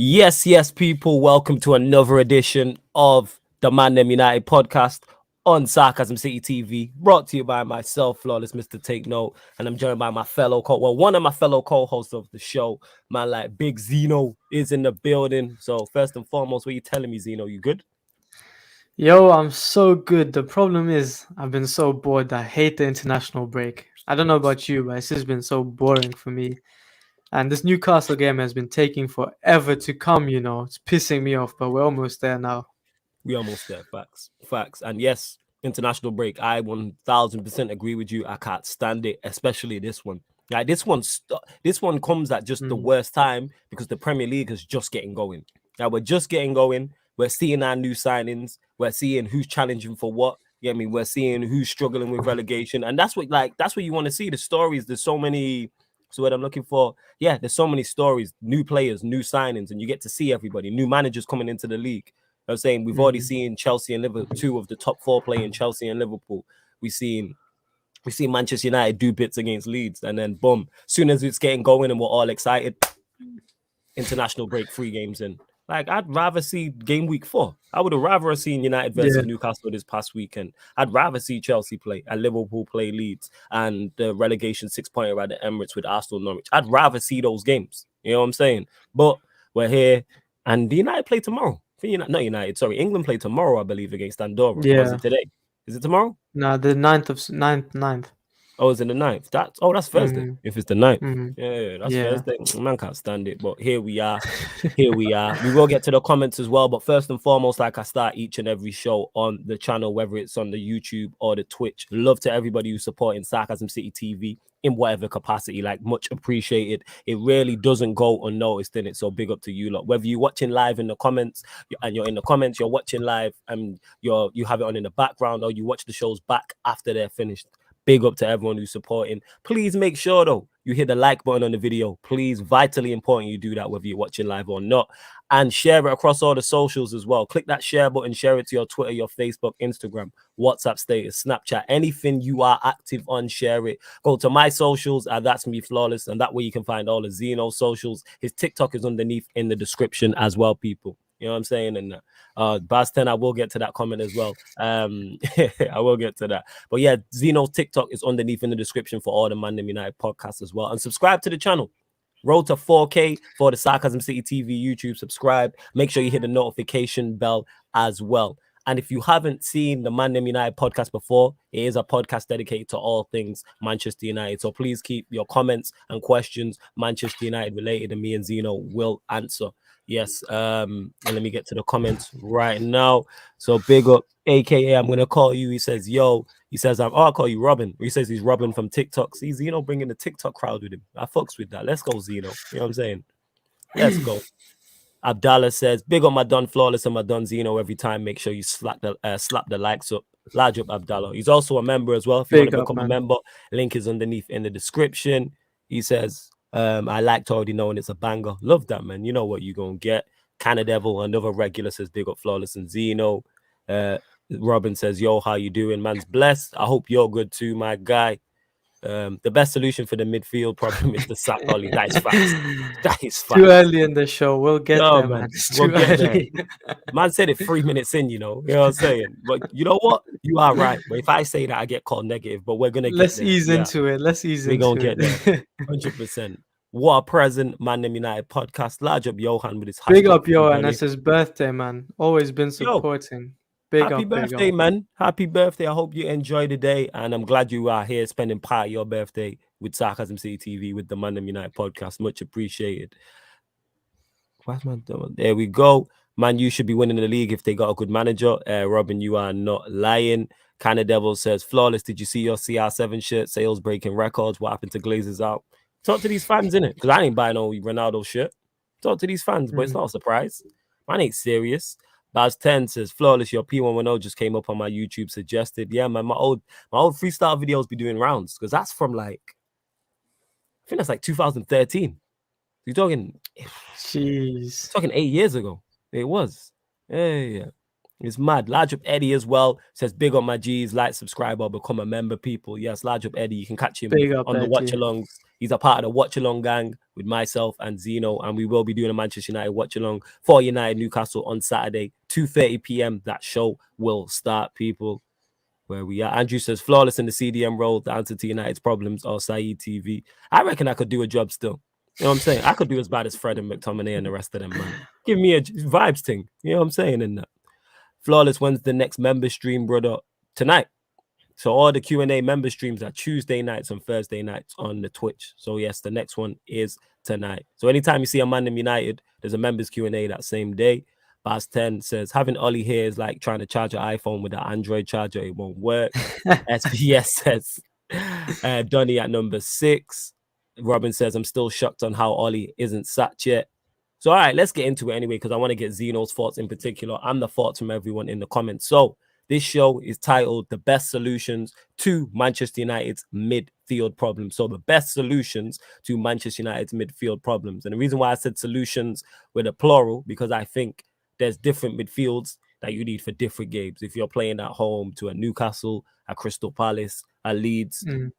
Yes, people. Welcome to another edition of the ManDem United podcast on Sarcasm City TV, brought to you by myself, Flawless Mr. Take Note, and I'm joined by my one of my fellow co-hosts of the show, man, like Big Zeno is in the building. So first and foremost, what are you telling me, Zeno? You good? Yo, I'm so good. The problem is, I've been so bored. I hate the international break. I don't know about you, but it's just been so boring for me. And this Newcastle game has been taking forever to come, It's pissing me off, but we're almost there now. We almost there. Facts. And yes, international break. I 1000% agree with you. I can't stand it, especially this one. Like this one comes at just the worst time because the Premier League is just getting going. Now we're just getting going. We're seeing our new signings. We're seeing who's challenging for what. You know what I mean? We're seeing who's struggling with relegation, and that's what you want to see. The stories. There's so many. So what I'm looking for, there's so many stories, new players, new signings, and you get to see everybody, new managers coming into the league. I'm saying we've already seen Chelsea and Liverpool, two of the top four playing Chelsea and Liverpool. We see Manchester United do bits against Leeds, and then boom, soon as it's getting going and we're all excited, international break, 3 games in. Like, I'd rather see game week 4. I would have rather seen United versus Newcastle this past weekend. I'd rather see Chelsea play and Liverpool play Leeds and the relegation 6-pointer at the Emirates with Arsenal Norwich. I'd rather see those games. You know what I'm saying? But we're here, and the United play tomorrow. England play tomorrow, I believe, against Andorra. Yeah. Or is it today? Is it tomorrow? No, the 9th. Oh, is it the 9th? That's Thursday. If it's the 9th. That's Yeah. Thursday. Man can't stand it. But here we are. We will get to the comments as well. But first and foremost, like I start each and every show on the channel, whether it's on the YouTube or the Twitch. Love to everybody who's supporting Sarcasm City TV in whatever capacity. Like, much appreciated. It really doesn't go unnoticed in it. So big up to you lot. Whether you're watching live in the comments and you're in the comments, you're watching live and you have it on in the background, or you watch the shows back after they're finished. Big up to everyone who's supporting. Please make sure, though, you hit the like button on the video. Please, vitally important you do that, whether you're watching live or not. And share it across all the socials as well. Click that share button, share it to your Twitter, your Facebook, Instagram, WhatsApp status, Snapchat, anything you are active on, share it. Go to my socials, that's me, Flawless, and that way you can find all the Zeno socials. His TikTok is underneath in the description as well, people. You know what I'm saying? And Baz 10, I will get to that comment as well. I will get to that. But yeah, Zeno's TikTok is underneath in the description for all the ManDem United podcasts as well. And subscribe to the channel. Road to 4K for the Sarcasm City TV YouTube. Subscribe. Make sure you hit the notification bell as well. And if you haven't seen the ManDem United podcast before, it is a podcast dedicated to all things Manchester United. So please keep your comments and questions Manchester United related, and me and Zeno will answer. Yes, and let me get to the comments right now. So big up, AKA, I'm going to call you. He says, yo, he says, I'll call you Robin. He says he's Robin from TikTok. See, Zeno bringing the TikTok crowd with him. I fucks with that. Let's go, Zeno. You know what I'm saying? Let's go. Abdallah says, big up my Don Flawless and my Don Zeno every time. Make sure you slap the likes up. Large up, Abdallah. He's also a member as well. If you want to become a member, link is underneath in the description. He says, I liked already knowing it's a banger. Love that, man. You know what you're going to get. Canada Devil, another regular, says big up Flawless and Zeno. Robin says, yo, how you doing? Man's blessed. I hope you're good too, my guy. The best solution for the midfield problem is the sack Ollie. That is facts. That is facts. Too early in the show. We'll get there, man. We'll get there. Man said it 3 minutes in, you know what I'm saying? But you know what? You are right. But if I say that, I get called negative. But we're going to get there. Ease into it. Let's ease into it. We're going to get there. 100%. What a present, ManDem United podcast. Large up Johan with his big up Johan. That's his birthday, man. Always been supporting. Happy birthday, man. Happy birthday. I hope you enjoy the day. And I'm glad you are here spending part of your birthday with Sarcasm City TV with the ManDem United podcast. Much appreciated. There we go. Man, you should be winning the league if they got a good manager. Robin, you are not lying. Canada Devil says, Flawless, did you see your CR7 shirt? Sales breaking records. What happened to Glazers out? Talk to these fans, innit? Because I ain't buying no Ronaldo shirt. Talk to these fans, but it's not a surprise. Man ain't serious. Baz 10 says, Flawless, your P110 just came up on my YouTube suggested. Yeah, man, my old freestyle videos be doing rounds because that's from I think that's 2013. You're talking, jeez, talking 8 years ago. It was. Yeah. It's mad. Large up Eddie as well says, big up my G's, like, subscribe, or become a member, people. Yes, Large up Eddie. You can catch him on the watch alongs He's a part of the watch along gang with myself and Zeno, and we will be doing a Manchester United watch along for United Newcastle on Saturday, 2:30 p.m. That show will start, people. Where we are. Andrew says, flawless in the CDM role, the answer to United's problems, or Saeed TV. I reckon I could do a job still. You know what I'm saying? I could do as bad as Fred and McTominay and the rest of them, man. Give me a vibes thing. You know what I'm saying in that? Flawless, when's the next member stream, brother? Tonight. So all the Q&A member streams are Tuesday nights and Thursday nights on the Twitch. So yes, the next one is tonight. So anytime you see a ManDem United, there's a members Q&A that same day. Baz 10 says, having Ollie here is like trying to charge an iPhone with an Android charger. It won't work. SBS says, Donny at number 6. Robin says, I'm still shocked on how Ollie isn't sat yet. So, all right, let's get into it anyway, because I want to get Zeno's thoughts in particular and the thoughts from everyone in the comments. So this show is titled The Best Solutions to Manchester United's Midfield Problems. So the best solutions to Manchester United's midfield problems. And the reason why I said solutions with a plural, because I think there's different midfields that you need for different games. If you're playing at home to a Newcastle, a Crystal Palace, a Leeds, an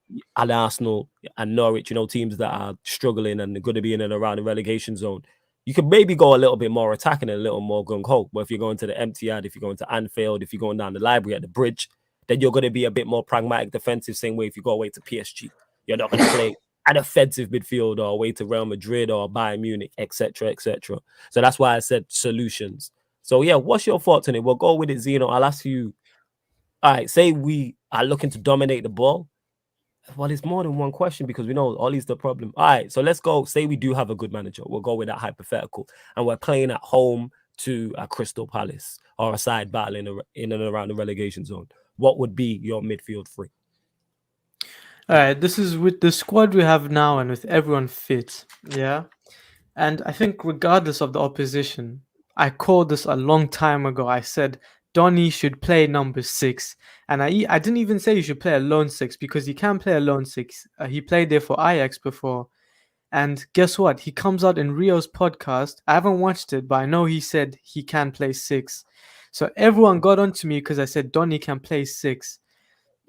Arsenal, and Norwich, you know, teams that are struggling and going to be in and around the relegation zone, you could maybe go a little bit more attacking and a little more gung-ho. But if you're going to the Etihad, if you're going to Anfield, if you're going down the library at the bridge, then you're going to be a bit more pragmatic defensive, same way if you go away to PSG. You're not going to play an offensive midfield or away to Real Madrid or Bayern Munich, etc., etc. So that's why I said solutions. So yeah, what's your thoughts on it? We'll go with it, Zeno. I'll ask you, all right, say we are looking to dominate the ball. Well, it's more than one question because we know Ollie's the problem. All right, so let's go. Say we do have a good manager. We'll go with that hypothetical. And we're playing at home to a Crystal Palace or a side battle in and around the relegation zone. What would be your midfield three? All right, this is with the squad we have now and with everyone fit. Yeah. And I think regardless of the opposition, I called this a long time ago. I said Donny should play number 6. And I didn't even say he should play a lone 6 because he can play a lone 6. He played there for Ajax before. And guess what? He comes out in Rio's podcast. I haven't watched it, but I know he said he can play 6. So everyone got onto me because I said Donny can play 6.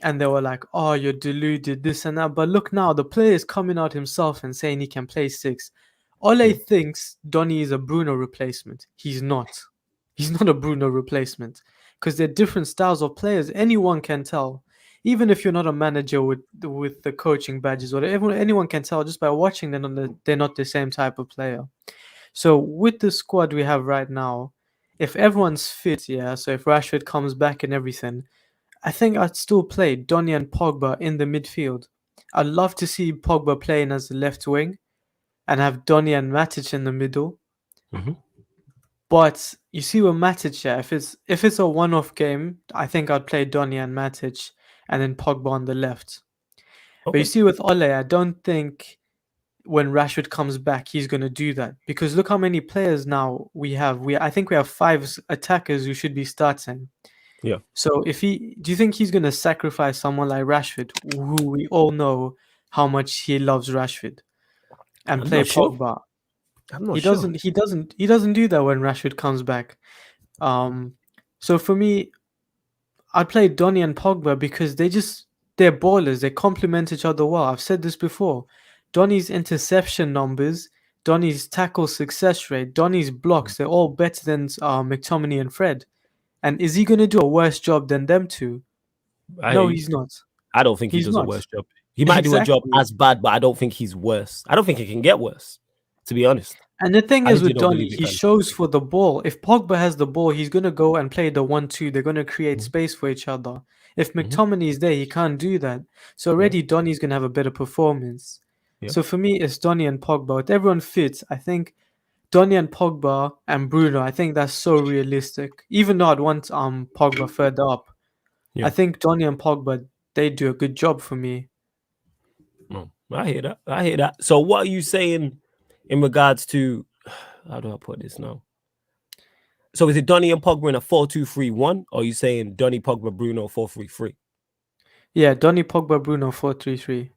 And they were like, oh, you're deluded, this and that. But look now, the player is coming out himself and saying he can play 6. Ole thinks Donny is a Bruno replacement. He's not. He's not a Bruno replacement because they're different styles of players. Anyone can tell. Even if you're not a manager with the coaching badges, or anyone can tell just by watching them. They're not the same type of player. So with the squad we have right now, if everyone's fit, yeah, so if Rashford comes back and everything, I think I'd still play Donny and Pogba in the midfield. I'd love to see Pogba playing as the left wing and have Donny and Matic in the middle. Mm-hmm. But you see with Matic, yeah, if it's a one-off game, I think I'd play Donny and Matic and then Pogba on the left. Okay. But you see with Ole, I don't think when Rashford comes back, he's going to do that. Because look how many players now we have. I think we have 5 attackers who should be starting. Yeah. So do you think he's going to sacrifice someone like Rashford, who we all know how much he loves Rashford, and play Pogba? I'm not sure. He doesn't do that when Rashford comes back. So for me, I'd play Donny and Pogba because they're ballers. They complement each other well. I've said this before. Donny's interception numbers, Donny's tackle success rate, Donny's blocks, they're all better than McTominay and Fred. And is he going to do a worse job than them two? No, he's not. I don't think he does a worse job. He might do a job as bad, but I don't think he's worse. I don't think it can get worse, to be honest. And the thing is with Donny, he shows for the ball. If Pogba has the ball, he's going to go and play the 1-2. They're going to create space for each other. If McTominay is there, he can't do that. So already Donny's going to have a better performance. Yeah. So for me, it's Donny and Pogba. With everyone fits, I think Donny and Pogba and Bruno, I think that's so realistic. Even though I'd want Pogba further up. Yeah. I think Donny and Pogba, they do a good job for me. Oh, I hear that. So what are you saying in regards to, how do I put this now? So is it Donny and Pogba in a 4-2-3-1, or are you saying Donny, Pogba, Bruno 4-3-3? Yeah, Donny, Pogba, Bruno 4-3-3.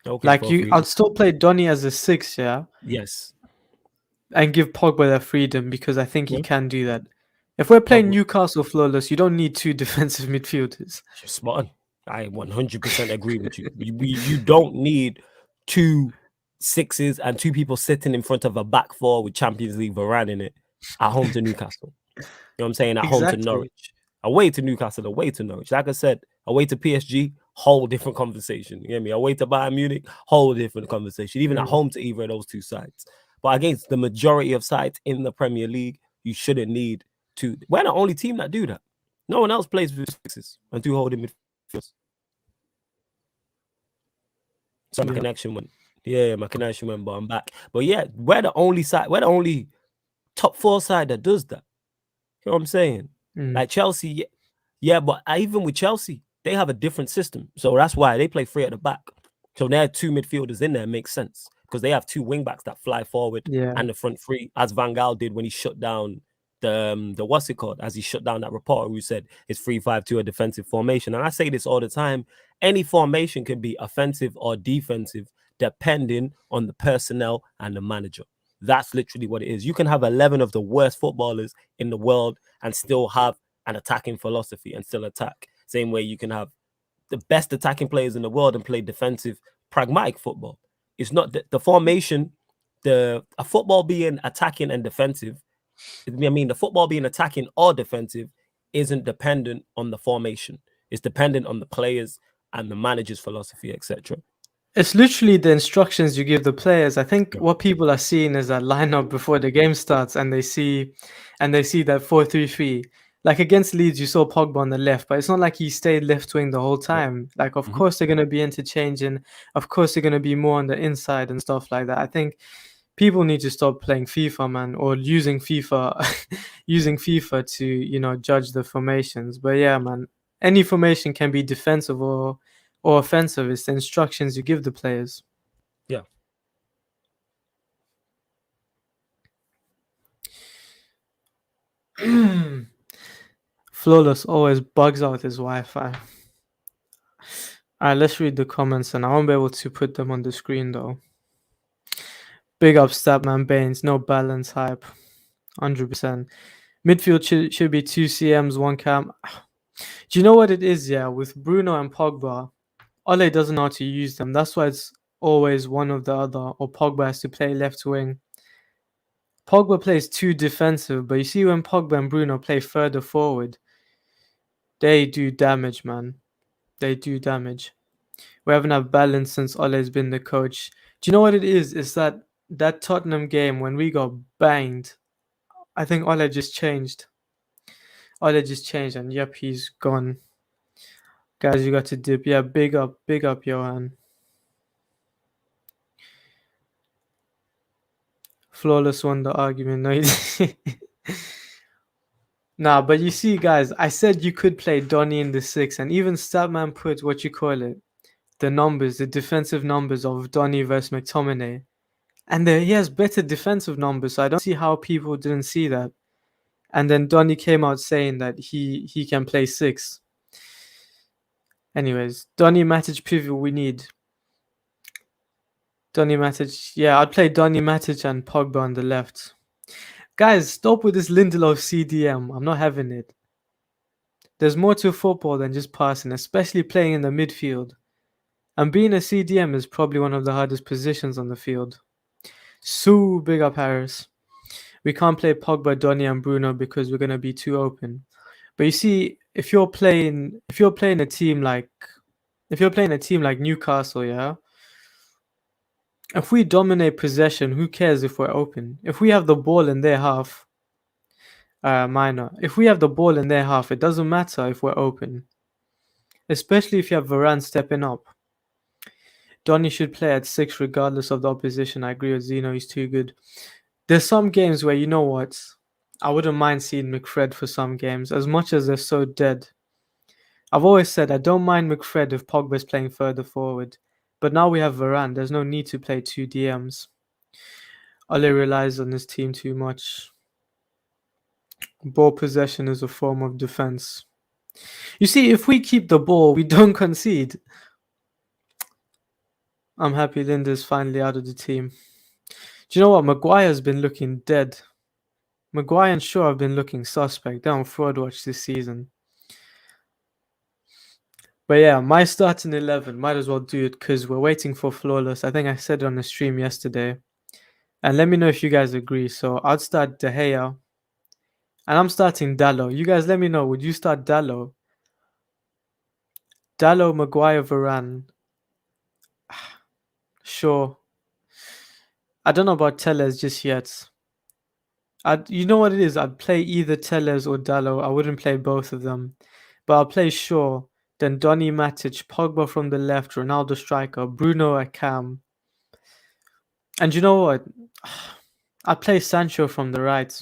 Okay, like I'll still play Donny as a 6, yeah? Yes. And give Pogba that freedom because I think he can do that. If we're playing Newcastle flawless, you don't need 2 defensive midfielders. You're spot on. I 100% agree with you. You don't need 2 sixes and 2 people sitting in front of a back four with Champions League Varane in it at home to Newcastle. You know what I'm saying? At home to Norwich. Away to Newcastle, away to Norwich. Like I said, away to PSG, whole different conversation. You get me? Away to Bayern Munich, whole different conversation. Even at home to either of those two sides. But against the majority of sides in the Premier League, you shouldn't need to. We're the only team that do that. No one else plays with sixes and 2 holding midfielders. So my connection went. Yeah, my connection went, but I'm back. But yeah, we're the only top 4 side that does that. You know what I'm saying? Like Chelsea, yeah, but even with Chelsea, they have a different system. So that's why they play 3 at the back. So there are 2 midfielders in there, makes sense. Because they have 2 wing backs that fly forward and the front 3, as Van Gaal did when he shut down the what's it called? As he shut down that reporter who said it's 3-5-2, a defensive formation. And I say this all the time. Any formation can be offensive or defensive, depending on the personnel and the manager. That's literally what it is. You can have 11 of the worst footballers in the world and still have an attacking philosophy and still attack. Same way you can have the best attacking players in the world and play defensive, pragmatic football. It's not the formation, a football being attacking and defensive. I mean, the football being attacking or defensive isn't dependent on the formation. It's dependent on the players and the manager's philosophy, etc. It's literally the instructions you give the players. I think what people are seeing is that lineup before the game starts, and they see that 4-3-3. Like against Leeds, you saw Pogba on the left, but it's not like he stayed left wing the whole time. Like, of course, they're going to be interchanging. Of course, they're going to be more on the inside and stuff like that. I think people need to stop playing FIFA, man, or using FIFA to, judge the formations. But yeah, man, any formation can be defensive or offensive. It's the instructions you give the players. Yeah. Flawless always bugs out his Wi-Fi. Alright, let's read the comments, and I won't be able to put them on the screen though. Big up Statman Baines, no balance hype. 100%. Midfield should be 2 CMs, 1 cam. Do you know what it is, yeah? With Bruno and Pogba, Ole doesn't know how to use them. That's why it's always one of the other, or Pogba has to play left wing. Pogba plays too defensive, but you see when Pogba and Bruno play further forward, they do damage, man. They do damage. We haven't had balance since Ole's been the coach. Do you know what it is? It's that Tottenham game when we got banged. I think Ole just changed. And yep, he's gone. Guys, you got to dip. Yeah, big up, Johan. Flawless won the argument. No, nah, but you see, guys, I said you could play Donny in the 6, and even Statman put the numbers, the defensive numbers of Donny versus McTominay. And he has better defensive numbers, so I don't see how people didn't see that. And then Donny came out saying that he can play 6. Anyways, Donny Matic pivot we need. Donny Matic, yeah, I'd play Donny Matic and Pogba on the left. Guys, stop with this Lindelof CDM. I'm not having it. There's more to football than just passing, especially playing in the midfield. And being a CDM is probably one of the hardest positions on the field. So big up Harris. We can't play Pogba, Donny, and Bruno because we're gonna be too open. But you see, if you're playing a team like Newcastle, yeah. If we dominate possession, who cares if we're open? If we have the ball in their half, if we have the ball in their half, it doesn't matter if we're open. Especially if you have Varane stepping up. Donny should play at 6 regardless of the opposition. I agree with Zeno, he's too good. There's some games where, you know what, I wouldn't mind seeing McFred for some games, as much as they're so dead. I've always said I don't mind McFred if Pogba's playing further forward. But now we have Varane. There's no need to play 2 DMs. Ole relies on his team too much. Ball possession is a form of defense. You see, if we keep the ball, we don't concede. I'm happy Linda's finally out of the team. Do you know what? Maguire's been looking dead. Maguire and Shaw have been looking suspect. They're on fraud watch this season. But yeah, my starting 11, might as well do it because we're waiting for flawless. I think I said it on the stream yesterday. And let me know if you guys agree. So I'd start De Gea. And I'm starting Dallo. You guys let me know. Would you start Dallo? Dallo, Maguire, Varane. Sure. I don't know about Tellez just yet. You know what it is? I'd play either Tellez or Dallo. I wouldn't play both of them. But I'll play Shaw, then Donny, Matic, Pogba from the left, Ronaldo striker, Bruno at cam. And you know what? I'd play Sancho from the right.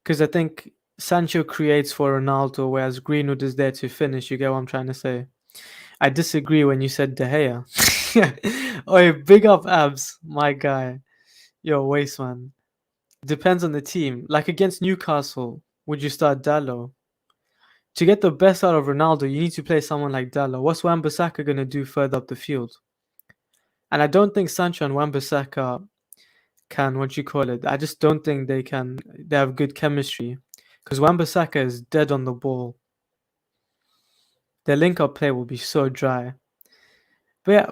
Because I think Sancho creates for Ronaldo, whereas Greenwood is there to finish. You get what I'm trying to say? I disagree when you said De Gea. Oh, big up Abs, my guy. Yo, waste man. Depends on the team. Like against Newcastle, would you start Dallo? To get the best out of Ronaldo, you need to play someone like Dallo. What's Wan-Bissaka going to do further up the field? And I don't think Sancho and Wan-Bissaka can, what you call it. I just don't think they have good chemistry. Because Wan-Bissaka is dead on the ball. Their link-up play will be so dry. But yeah,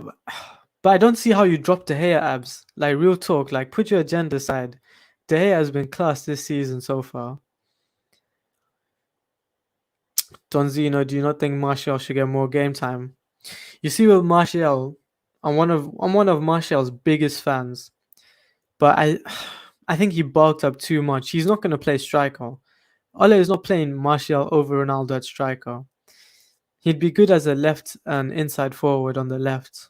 but I don't see how you drop De Gea, Abs. Like, real talk, like, put your agenda aside. De Gea has been class this season so far. Donzino, do you not think Martial should get more game time? You see, with Martial, I'm one of Martial's biggest fans, but I think he bulked up too much. He's not going to play striker. Ole is not playing Martial over Ronaldo at striker. He'd be good as a left and inside forward on the left,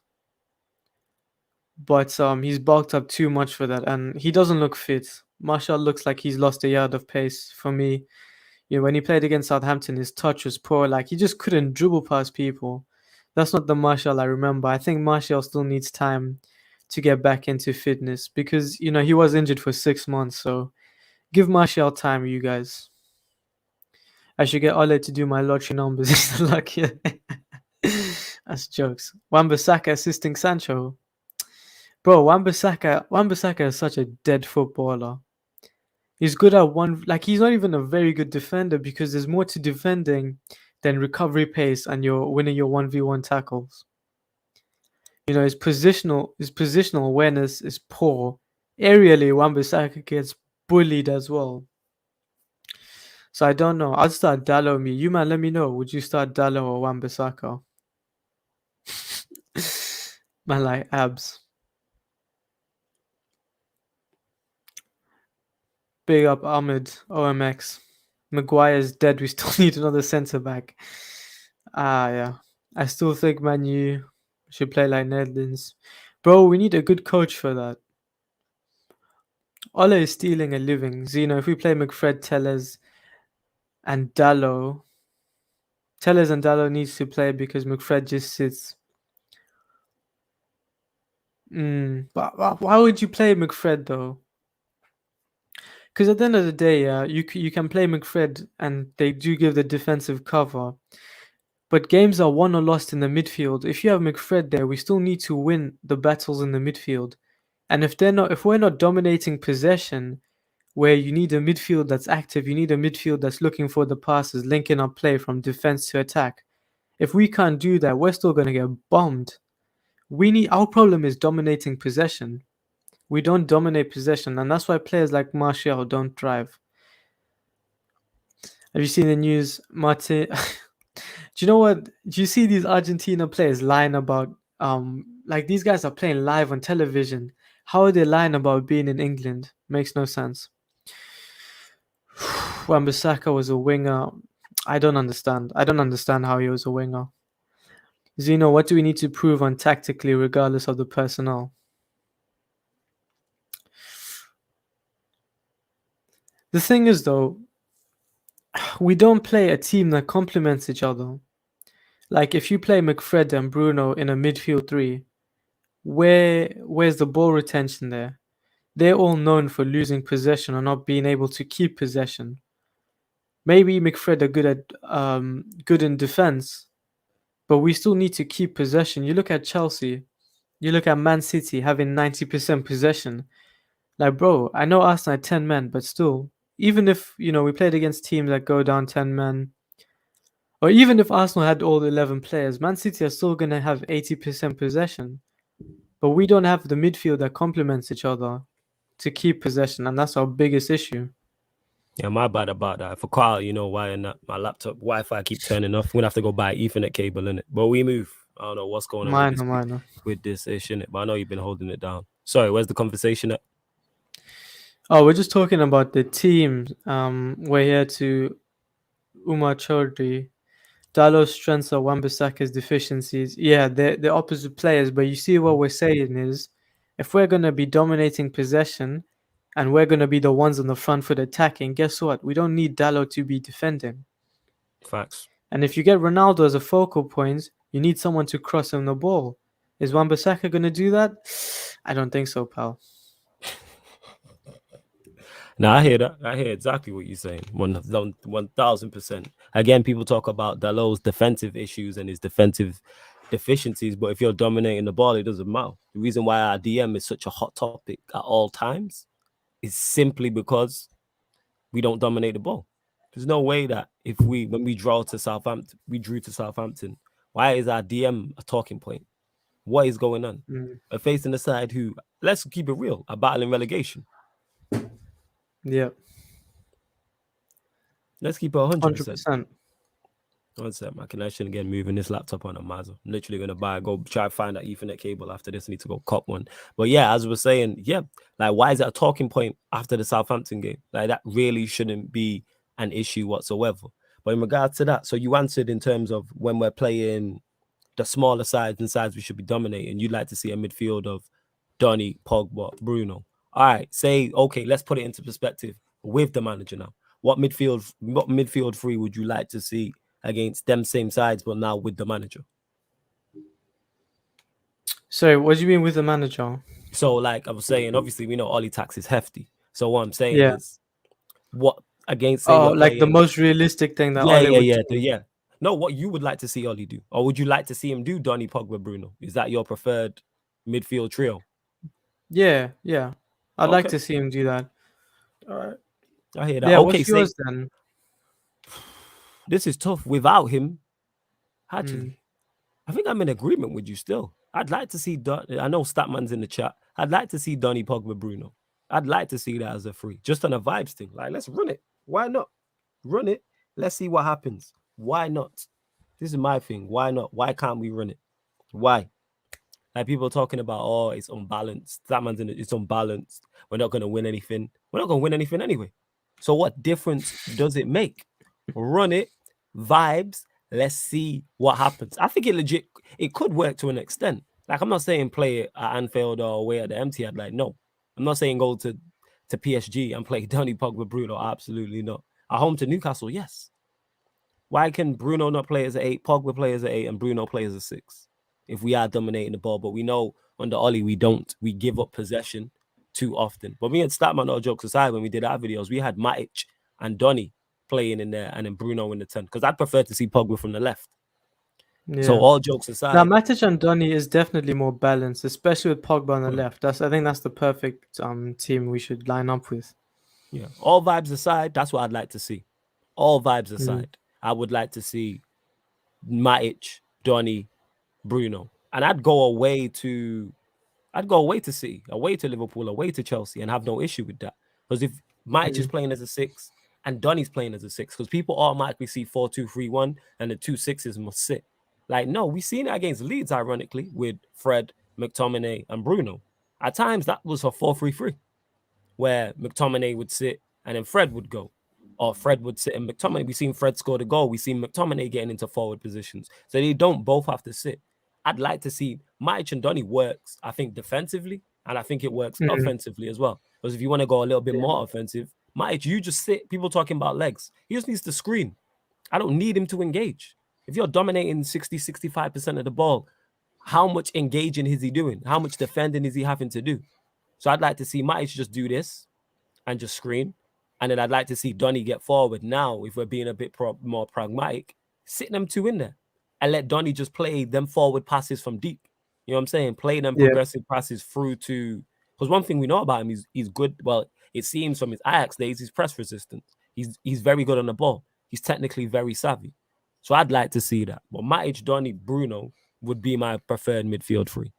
but he's bulked up too much for that, and he doesn't look fit. Martial looks like he's lost a yard of pace for me. You know, when he played against Southampton, his touch was poor. Like, he just couldn't dribble past people. That's not the Martial I remember. I think Martial still needs time to get back into fitness because, you know, he was injured for 6 months. So give Martial time, you guys. I should get Ole to do my lottery numbers. He's the lucky. That's jokes. Wan-Bissaka assisting Sancho. Bro, Wan-Bissaka is such a dead footballer. He's good at one, like he's not even a very good defender because there's more to defending than recovery pace and you're winning your 1v1 tackles. You know, his positional awareness is poor. Aerially, Wan-Bissaka gets bullied as well. So I don't know. I'll start Dallo me. You man, let me know. Would you start Dallo or Wan-Bissaka? Man, like Abs. Big up Ahmed, OMX. Maguire's dead. We still need another centre back. Yeah. I still think Man U should play like Netherlands. Bro, we need a good coach for that. Ole is stealing a living. Zeno, if we play McFred, Tellez, and Dallo. Tellez and Dallo needs to play because McFred just sits. But why would you play McFred though? Because at the end of the day, you can play McFred and they do give the defensive cover. But games are won or lost in the midfield. If you have McFred there, we still need to win the battles in the midfield. And if we're not dominating possession, where you need a midfield that's active, you need a midfield that's looking for the passes, linking up play from defense to attack. If we can't do that, we're still gonna get bombed. Our problem is dominating possession. We don't dominate possession, and that's why players like Martial don't thrive. Have you seen the news, Martin? Do you know what? Do you see these Argentina players lying about? Like these guys are playing live on television. How are they lying about being in England? Makes no sense. Wan-Bissaka was a winger. I don't understand. I don't understand how he was a winger. Zeno, what do we need to prove on tactically, regardless of the personnel? The thing is, though, we don't play a team that complements each other. Like if you play McFred and Bruno in a midfield three, where's the ball retention there? They're all known for losing possession or not being able to keep possession. Maybe McFred are good in defense, but we still need to keep possession. You look at Chelsea, you look at Man City having 90% possession. Like, bro, I know Arsenal had 10 men, but still, even if, you know, we played against teams that go down 10 men, Or even if Arsenal had all 11 players, Man City are still going to have 80% possession. But we don't have the midfield that complements each other to keep possession, and that's our biggest issue. Yeah, my bad about that. For Carl, you know why not? My laptop Wi-Fi keep turning off. I'm gonna have to go buy Ethernet cable in it. But we move. I don't know what's going on Minor. with this ish in it. But I know you've been holding it down. Sorry, where's the conversation at? Oh, we're just talking about the team. We're here to Umar Chaudhry. Dalot's strengths are Wan-Bissaka's deficiencies. Yeah, they're opposite players, but you see what we're saying is, if we're gonna be dominating possession, and we're gonna be the ones on the front foot attacking, guess what? We don't need Dalot to be defending. Facts. And if you get Ronaldo as a focal point, you need someone to cross him the ball. Is Wan-Bissaka gonna do that? I don't think so, pal. No, I hear that. I hear exactly what you're saying. 1,000%. Again, people talk about Dalot's defensive issues and his defensive deficiencies, but if you're dominating the ball, it doesn't matter. The reason why our DM is such a hot topic at all times is simply because we don't dominate the ball. There's no way that when we drew to Southampton, why is our DM a talking point? What is going on? We're facing the side who, let's keep it real, are battling relegation. Yeah. Let's keep it 100%. 100%. One sec, my connection again, moving this laptop on a Mazda. I'm literally going to go try to find that Ethernet cable after this. I need to go cop one. But yeah, as we were saying, yeah, like why is that a talking point after the Southampton game? Like that really shouldn't be an issue whatsoever. But in regards to that, so you answered in terms of when we're playing the smaller sides and sides we should be dominating, you'd like to see a midfield of Donny, Pogba, Bruno. All right, okay, let's put it into perspective with the manager now. What midfield three would you like to see against them same sides, but now with the manager? Sorry, what do you mean with the manager? So, like I was saying, obviously we know Ollie tax is hefty. So what I'm saying is, what against? Say like the most realistic thing that Ollie would do. Yeah. No, what you would like to see Ollie do, or would you like to see him do? Donny, Pogba, Bruno. Is that your preferred midfield trio? Yeah. I'd like to see him do that. All right, I hear that. Yeah, okay, what's yours then? This is tough without him. Actually, I think I'm in agreement with you still. I'd like to see I know Statman's in the chat. I'd like to see Donny, Pogba, Bruno. I'd like to see that as a free, just on a vibes thing. Like, let's run it. Why not? Run it. Let's see what happens. Why not? This is my thing. Why not? Why can't we run it? Why? Like people talking about, oh, it's unbalanced. Statman's in it. It's unbalanced. We're not going to win anything. We're not going to win anything anyway. So what difference does it make? Run it, vibes. Let's see what happens. I think it could work to an extent. Like, I'm not saying play it at Anfield or away at the Etihad. Like, no. I'm not saying go to PSG and play Donny, Pogba, Bruno. Absolutely not. At home to Newcastle, yes. Why can Bruno not play as an 8, Pogba play as an 8, and Bruno play as a 6? If we are dominating the ball, but we know under Ollie we don't. We give up possession too often. But me and Statman, all jokes aside, when we did our videos, we had Matic and Donny playing in there, and then Bruno in the 10. Because I'd prefer to see Pogba from the left. Yeah. So all jokes aside, now Matic and Donny is definitely more balanced, especially with Pogba on the left. I think that's the perfect team we should line up with. Yeah, all vibes aside, that's what I'd like to see. All vibes aside, I would like to see Matic, Donny, Bruno, and I'd go away to City, away to Liverpool, away to Chelsea, and have no issue with that. Because if Matic is playing as a 6 and Donny's playing as a 6, because people automatically see 4-2-3-1 and the 2 6s must sit. Like, no, we've seen it against Leeds, ironically, with Fred, McTominay, and Bruno. At times, that was a 4-3-3, where McTominay would sit and then Fred would go. Or Fred would sit and McTominay. We've seen Fred score the goal. We've seen McTominay getting into forward positions. So they don't both have to sit. I'd like to see Matic and Donny works, I think, defensively, and I think it works offensively as well. Because if you want to go a little bit more offensive, Matic, you just sit. People talking about legs. He just needs to screen. I don't need him to engage. If you're dominating 60-65% of the ball, how much engaging is he doing? How much defending is he having to do? So I'd like to see Matic just do this and just screen. And then I'd like to see Donny get forward. Now, if we're being a bit more pragmatic, sit them 2 in there and let Donny just play them forward passes from deep. You know what I'm saying? Play them progressive passes through to... Because one thing we know about him, he's good. Well, it seems from his Ajax days, he's press resistant. He's very good on the ball. He's technically very savvy. So I'd like to see that. But Matic, Donny, Bruno would be my preferred midfield three.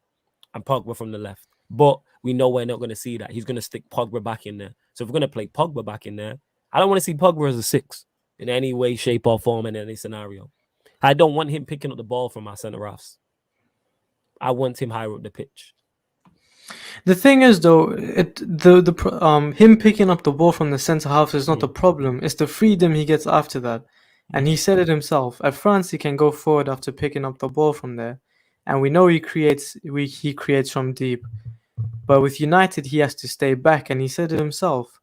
And Pogba from the left. But we know we're not going to see that. He's going to stick Pogba back in there. So if we're going to play Pogba back in there, I don't want to see Pogba as a 6 in any way, shape, or form in any scenario. I don't want him picking up the ball from our centre-halves. I want him higher up the pitch. The thing is, though, him picking up the ball from the centre half is not the problem. It's the freedom he gets after that. And he said it himself. At France, he can go forward after picking up the ball from there, and we know he creates from deep. But with United, he has to stay back, and he said it himself.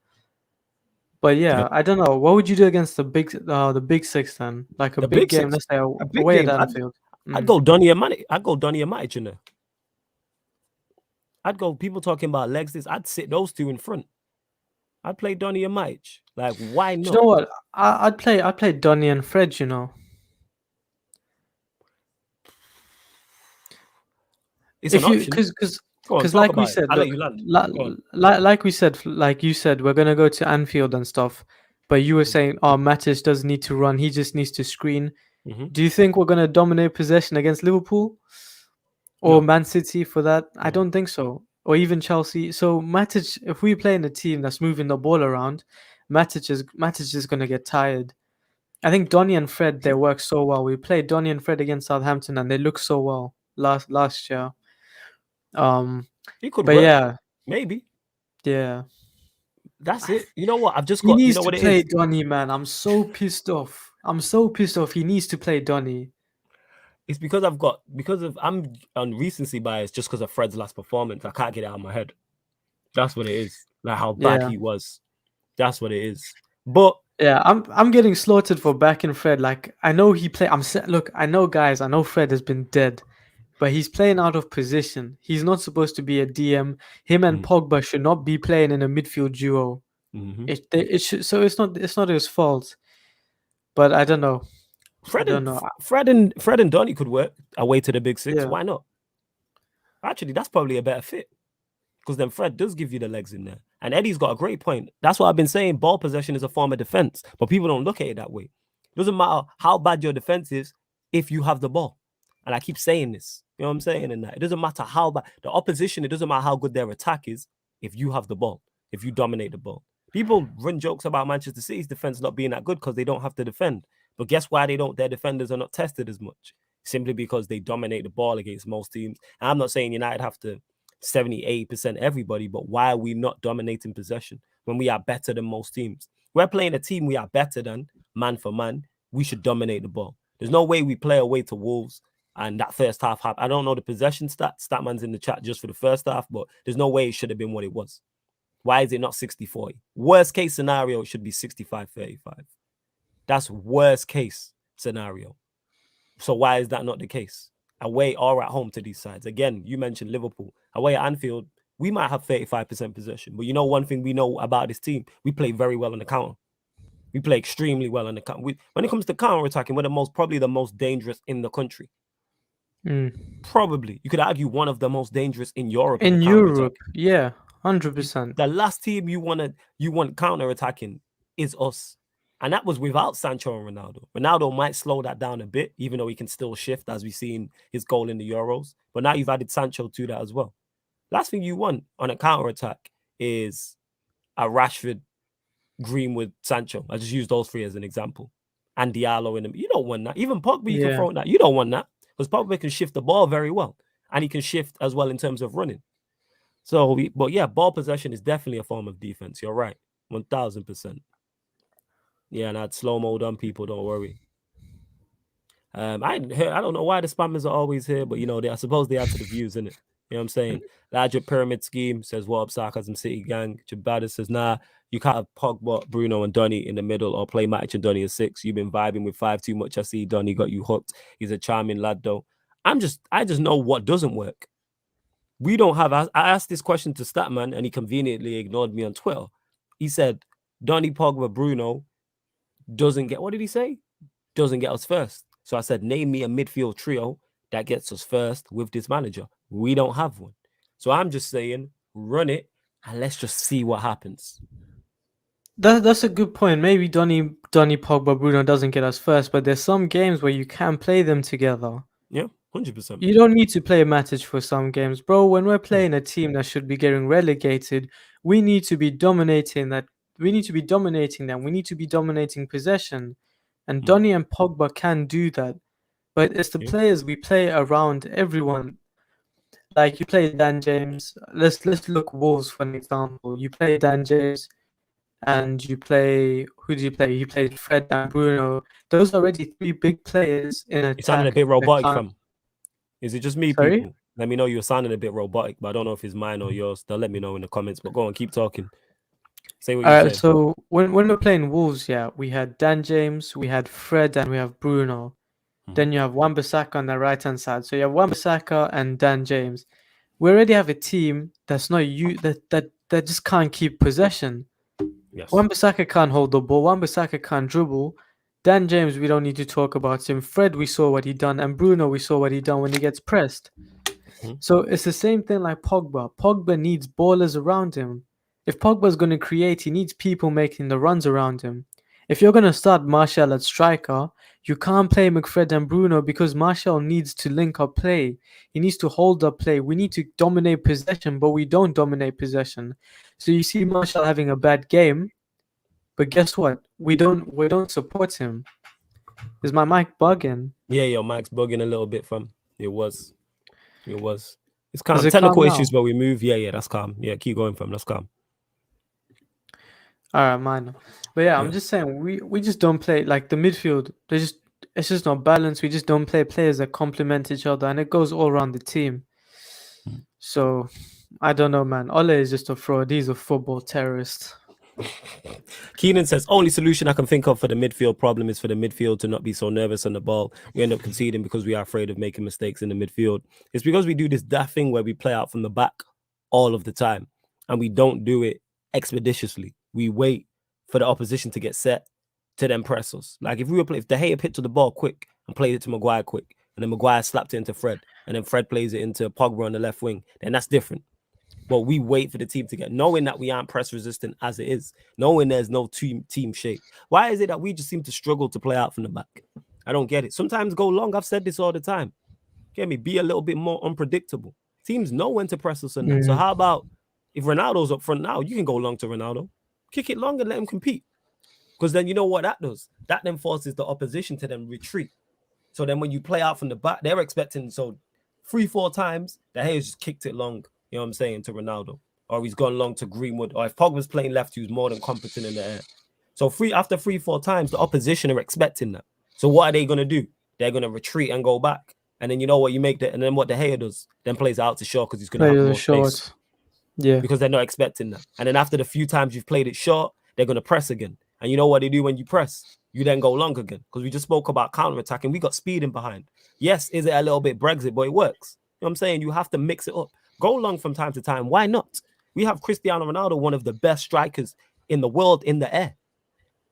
But yeah, I don't know. What would you do against the big six then? Like a big game, let's say away at Anfield. I'd go Donny and Matic in there. I'd go people talking about legs. I'd sit those two in front. I'd play Donny and Matic. Like, why not? You know what? I'd play Donny and Fred. You know, it's an option. Because like we said, like you said, we're gonna go to Anfield and stuff. But you were saying, oh, Matic doesn't need to run; he just needs to screen. Do you think we're gonna dominate possession against Liverpool or Man City for that? I don't think so, or even Chelsea. So Matic, if we play in a team that's moving the ball around, Matic is gonna get tired. I think Donny and Fred, they work so well. We played Donny and Fred against Southampton, and they look so well last year. He could but work. Yeah, maybe. Yeah, that's it. You know what? I've just he got. needs You know what to it play is? Donny, man. I'm so pissed off. He needs to play Donny. It's because I'm on recency bias just because of Fred's last performance. I can't get it out of my head. That's what it is. Like how bad he was. That's what it is. But yeah, I'm getting slaughtered for backing Fred. Like I know he play. I know guys. I know Fred has been dead, but he's playing out of position. He's not supposed to be a DM. Him and Pogba should not be playing in a midfield duo. It should. So it's not his fault. But I don't know. Fred and Donny could work away to the big six. Yeah. Why not? Actually, that's probably a better fit because then Fred does give you the legs in there. And Eddie's got a great point. That's what I've been saying. Ball possession is a form of defense, but people don't look at it that way. It doesn't matter how bad your defense is if you have the ball. And I keep saying this. You know what I'm saying? And that it doesn't matter how bad the opposition. It doesn't matter how good their attack is if you have the ball. If you dominate the ball. People run jokes about Manchester City's defense not being that good because they don't have to defend. But guess why their defenders are not tested as much? Simply because they dominate the ball against most teams. And I'm not saying United have to 78% everybody, but why are we not dominating possession when we are better than most teams? We're playing a team we are better than, man for man. We should dominate the ball. There's no way we play away to Wolves and that first half. I don't know the possession stats. Statman's in the chat just for the first half, but there's no way it should have been what it was. Why is it not 60-40? Worst case scenario, it should be 65-35. That's worst case scenario. So why is that not the case? Away or at home to these sides. Again, you mentioned Liverpool. Away at Anfield, we might have 35% possession. But you know one thing we know about this team? We play very well on the counter. We play extremely well on the counter. When it comes to counter-attacking, we're probably the most dangerous in the country. Probably. You could argue one of the most dangerous in Europe. In Europe, yeah, 100%. The last team you want counter-attacking is us. And that was without Sancho and Ronaldo. Ronaldo might slow that down a bit, even though he can still shift, as we've seen his goal in the Euros. But now you've added Sancho to that as well. Last thing you want on a counter-attack is a Rashford, Greenwood, Sancho. I just use those three as an example. And Diallo in them. You don't want that. Even Pogba, you can throw in that. You don't want that. Because Pogba can shift the ball very well. And he can shift as well in terms of running. So, but yeah, ball possession is definitely a form of defense. You're right. 1,000%. Yeah, and I'd slow mode on people. Don't worry. I don't know why the spammers are always here, but I suppose they add to the views, innit? You know what I'm saying? Larger pyramid scheme says, "What up, Sarcasm City gang?" Jabada says, "Nah, you can't have Pogba, Bruno, and Donny in the middle, or play Matic and Donny as 6. You've been vibing with 5 too much. I see Donny got you hooked. He's a charming lad, though." I just know what doesn't work. We don't have. I asked this question to Statman, and he conveniently ignored me on Twitter. He said, "Donny, Pogba, Bruno." Doesn't get, what did he say? Doesn't get us first. So I said, name me a midfield trio that gets us first with this manager. We don't have one. So I'm just saying, run it and let's just see what happens. That's a good point. Maybe Donny, Pogba, Bruno doesn't get us first, but there's some games where you can play them together. Yeah, 100%. You don't need to play Matic for some games, bro. When we're playing a team that should be getting relegated, we need to be dominating that. We need to be dominating them. We need to be dominating possession, and Donny and Pogba can do that. But it's the players we play around everyone. Like you play Dan James. Let's look Wolves for an example. You play Dan James, and you play, who do you play? You play Fred and Bruno. Those are already three big players in You sounded a attack. bit robotic, fam. Is it just me, Sorry? people? Let me know you're sounding a bit robotic, but I don't know if it's mine or yours. They'll let me know in the comments. But go on, keep talking. Say what you're saying. So when we're playing Wolves, yeah, we had Dan James, we had Fred, and we have Bruno. Then you have Wan-Bissaka on the right-hand side. So you have Wan-Bissaka and Dan James. We already have a team that's not that just can't keep possession. Yes. Wan-Bissaka can't hold the ball. Wan-Bissaka can't dribble. Dan James, we don't need to talk about him. Fred, we saw what he done, and Bruno, we saw what he done when he gets pressed. So it's the same thing like Pogba. Pogba needs ballers around him. If Pogba's going to create, he needs people making the runs around him. If you're going to start Martial at striker, you can't play McFred and Bruno because Martial needs to link up play. He needs to hold up play. We need to dominate possession, but we don't dominate possession. So you see Martial having a bad game, but guess what? We don't support him. Is my mic bugging? Yeah, your mic's bugging a little bit, fam. It was. It's calm. Is it Technical calm issues now? where we move. Yeah, that's calm. Yeah, keep going, fam. That's calm. All right, mine. But yeah, I'm just saying we just don't play like the midfield. It's just not balanced. We just don't play players that complement each other, and it goes all around the team. So I don't know, man. Ole is just a fraud. He's a football terrorist. Keenan says, only solution I can think of for the midfield problem is for the midfield to not be so nervous on the ball. We end up conceding because we are afraid of making mistakes in the midfield. It's because we do this daft thing where we play out from the back all of the time, and we don't do it expeditiously. We wait for the opposition to get set to then press us. Like if De Gea picked to the ball quick and played it to Maguire quick, and then Maguire slapped it into Fred, and then Fred plays it into Pogba on the left wing, then that's different. But we wait for the team to get, knowing that we aren't press resistant as it is, knowing there's no team shape. Why is it that we just seem to struggle to play out from the back? I don't get it. Sometimes go long. I've said this all the time. Get me? Be a little bit more unpredictable. Teams know when to press us on that. So how about if Ronaldo's up front now, you can go long to Ronaldo. Kick it long and let him compete. Because then you know what that does? That then forces the opposition to then retreat. So then when you play out from the back, they're expecting, 3-4 times, De Gea's just kicked it long. You know what I'm saying, to Ronaldo, or he's gone long to Greenwood, or if Pogba's playing left, he was more than competent in the air. So after 3-4 times, the opposition are expecting that. So what are they going to do? They're going to retreat and go back. And then you know what, you make that, and then what De Gea does, then plays out to short because he's going to have more space. Yeah. Because they're not expecting that. And then after the few times you've played it short, they're going to press again. And you know what they do when you press? You then go long again. Because we just spoke about counter-attacking. We got speed in behind. Yes, is it a little bit Brexit, but it works. You know what I'm saying? You have to mix it up. Go long from time to time. Why not? We have Cristiano Ronaldo, one of the best strikers in the world in the air.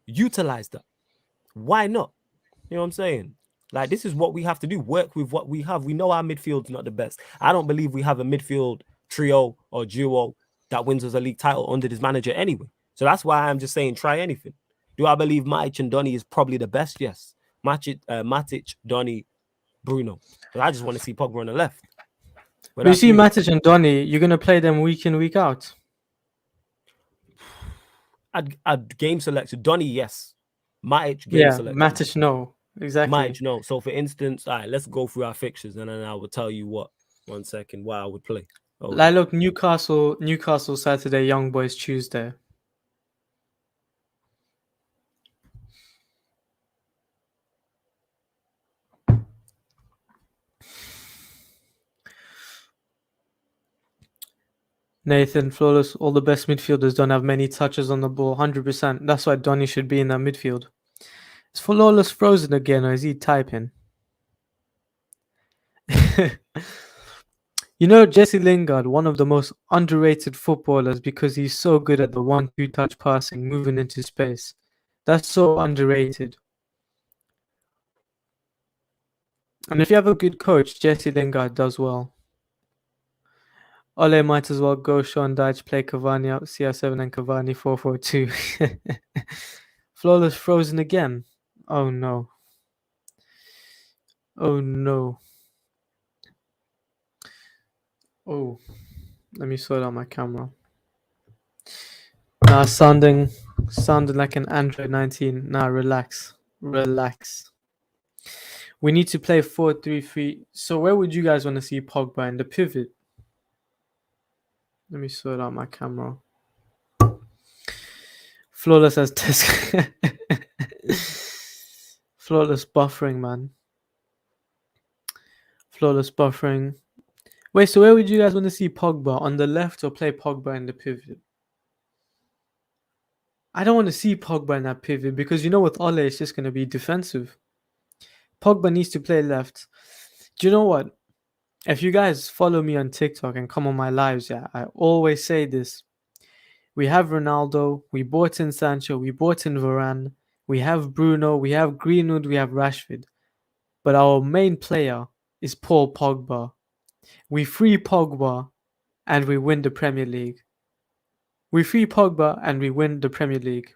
Utilize that. Why not? You know what I'm saying? Like, this is what we have to do. Work with what we have. We know our midfield's not the best. I don't believe we have a midfield trio or duo that wins us a league title under this manager anyway. So that's why I'm just saying try anything. Do I believe Matic and Donny is probably the best? Yes. Matic, Donny, Bruno. But I just want to see Pogba on the left. But you see Matic and Donny, you're going to play them week in, week out? I'd game selection. Donny, yes. Matic, game selection. Matic, no. Exactly. Matic, no. So, for instance, all right, let's go through our fixtures, and then I will tell you what. 1 second, why I would play. Okay. Like, look, Newcastle Saturday, Young Boys Tuesday. Nathan, flawless. All the best midfielders don't have many touches on the ball. 100%. That's why Donny should be in that midfield. Is flawless frozen again, or is he typing? You know, Jesse Lingard, one of the most underrated footballers because he's so good at the 1-2 touch passing, moving into space. That's so underrated. And if you have a good coach, Jesse Lingard does well. Ole might as well go Sean Dyche, play Cavani out CR7 and Cavani 4-4-2. Flawless frozen again. Oh no. Oh no. Oh, let me sort out my camera. Nah, sounding like an Android 19. Nah, relax. Relax. We need to play 4-3-3. So where would you guys want to see Pogba in the pivot? Let me sort out my camera. Flawless as test. Flawless buffering, man. Flawless buffering. Wait, so where would you guys want to see Pogba? On the left or play Pogba in the pivot? I don't want to see Pogba in that pivot because you know with Ole it's just going to be defensive. Pogba needs to play left. Do you know what? If you guys follow me on TikTok and come on my lives, yeah, I always say this. We have Ronaldo, we bought in Sancho, we bought in Varane, we have Bruno, we have Greenwood, we have Rashford. But our main player is Paul Pogba. We free Pogba and we win the Premier League. We free Pogba and we win the Premier League.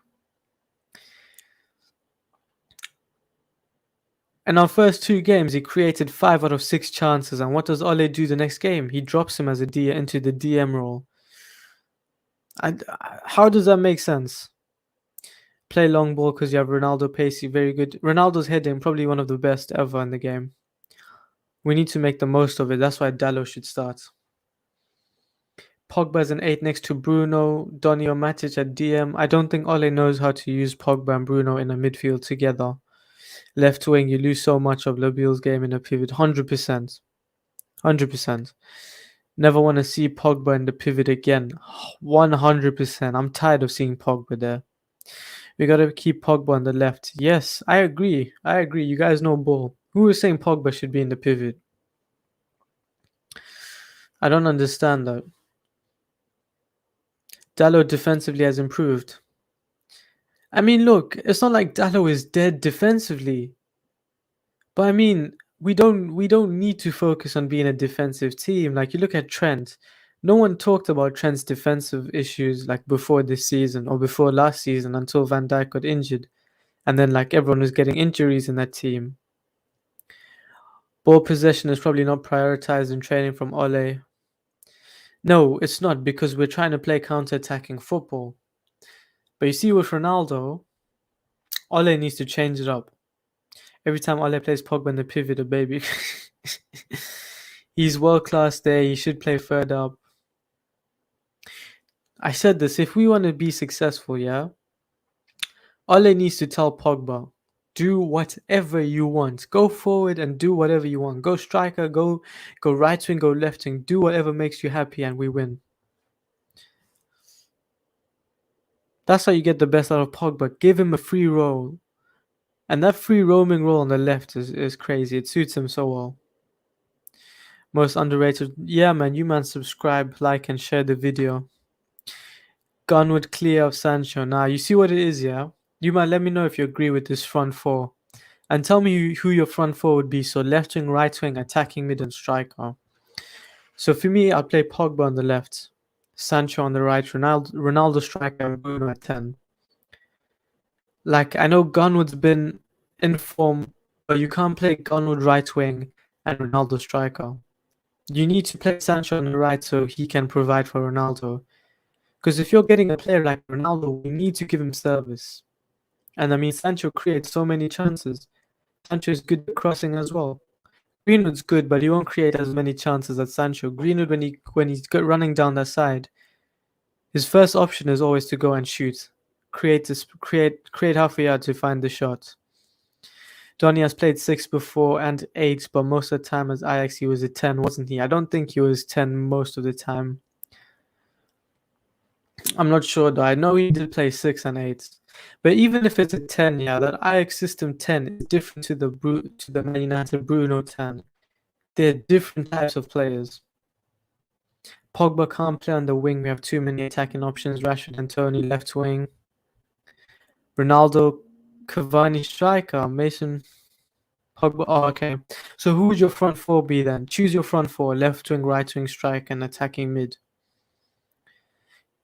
In our first 2 games, he created 5 out of 6 chances. And what does Ole do the next game? He drops him as a D into the DM role. How does that make sense? Play long ball because you have Ronaldo pacey, very good. Ronaldo's heading, probably one of the best ever in the game. We need to make the most of it. That's why Dalot should start. Pogba is an 8 next to Bruno, Donny or Matic at DM. I don't think Ole knows how to use Pogba and Bruno in a midfield together. Left wing, you lose so much of Labiel's game in a pivot. 100%. 100%. Never want to see Pogba in the pivot again. 100%. I'm tired of seeing Pogba there. We got to keep Pogba on the left. Yes, I agree. I agree. You guys know ball. Who is saying Pogba should be in the pivot? I don't understand that. Dalot defensively has improved. I mean, look, it's not like Dalot is dead defensively. But I mean, we don't need to focus on being a defensive team. Like you look at Trent. No one talked about Trent's defensive issues like before this season or before last season until Van Dijk got injured. And then like everyone was getting injuries in that team. Ball possession is probably not prioritized in training from Ole. No, it's not because we're trying to play counter-attacking football. But you see with Ronaldo, Ole needs to change it up. Every time Ole plays Pogba in the pivot, a baby. He's world class there. He should play further up. I said this. If we want to be successful, yeah, Ole needs to tell Pogba, do whatever you want. Go forward and do whatever you want. Go striker, go right wing, go left wing. Do whatever makes you happy and we win. That's how you get the best out of Pogba. Give him a free role. And that free roaming role on the left is crazy. It suits him so well. Most underrated. Yeah, man. You man subscribe, like, and share the video. Gunwood clear of Sancho. Now, you see what it is, yeah? You man, let me know if you agree with this front 4. And tell me who your front 4 would be. So left wing, right wing, attacking mid, and striker. So for me, I'll play Pogba on the left. Sancho on the right. Ronaldo striker, and Bruno at 10. Like, I know Gunwood's been in form, but you can't play Gunwood right wing and Ronaldo striker. You need to play Sancho on the right so he can provide for Ronaldo. Because if you're getting a player like Ronaldo, we need to give him service. And I mean, Sancho creates so many chances. Sancho is good at crossing as well. Greenwood's good, but he won't create as many chances as Sancho. Greenwood, when he's running down that side, his first option is always to go and shoot. Create half a yard to find the shot. Donny has played 6 before and 8, but most of the time as Ajax he was a 10, wasn't he? I don't think he was 10 most of the time. I'm not sure though. I know he did play 6 and 8. But even if it's a 10, yeah, that Ajax system 10 is different to the Man United Bruno 10. They're different types of players. Pogba can't play on the wing. We have too many attacking options. Rashford and Tony left wing. Ronaldo, Cavani striker, Mason, Pogba. Oh, okay. So who would your front 4 be then? Choose your front 4: left wing, right wing, striker, and attacking mid.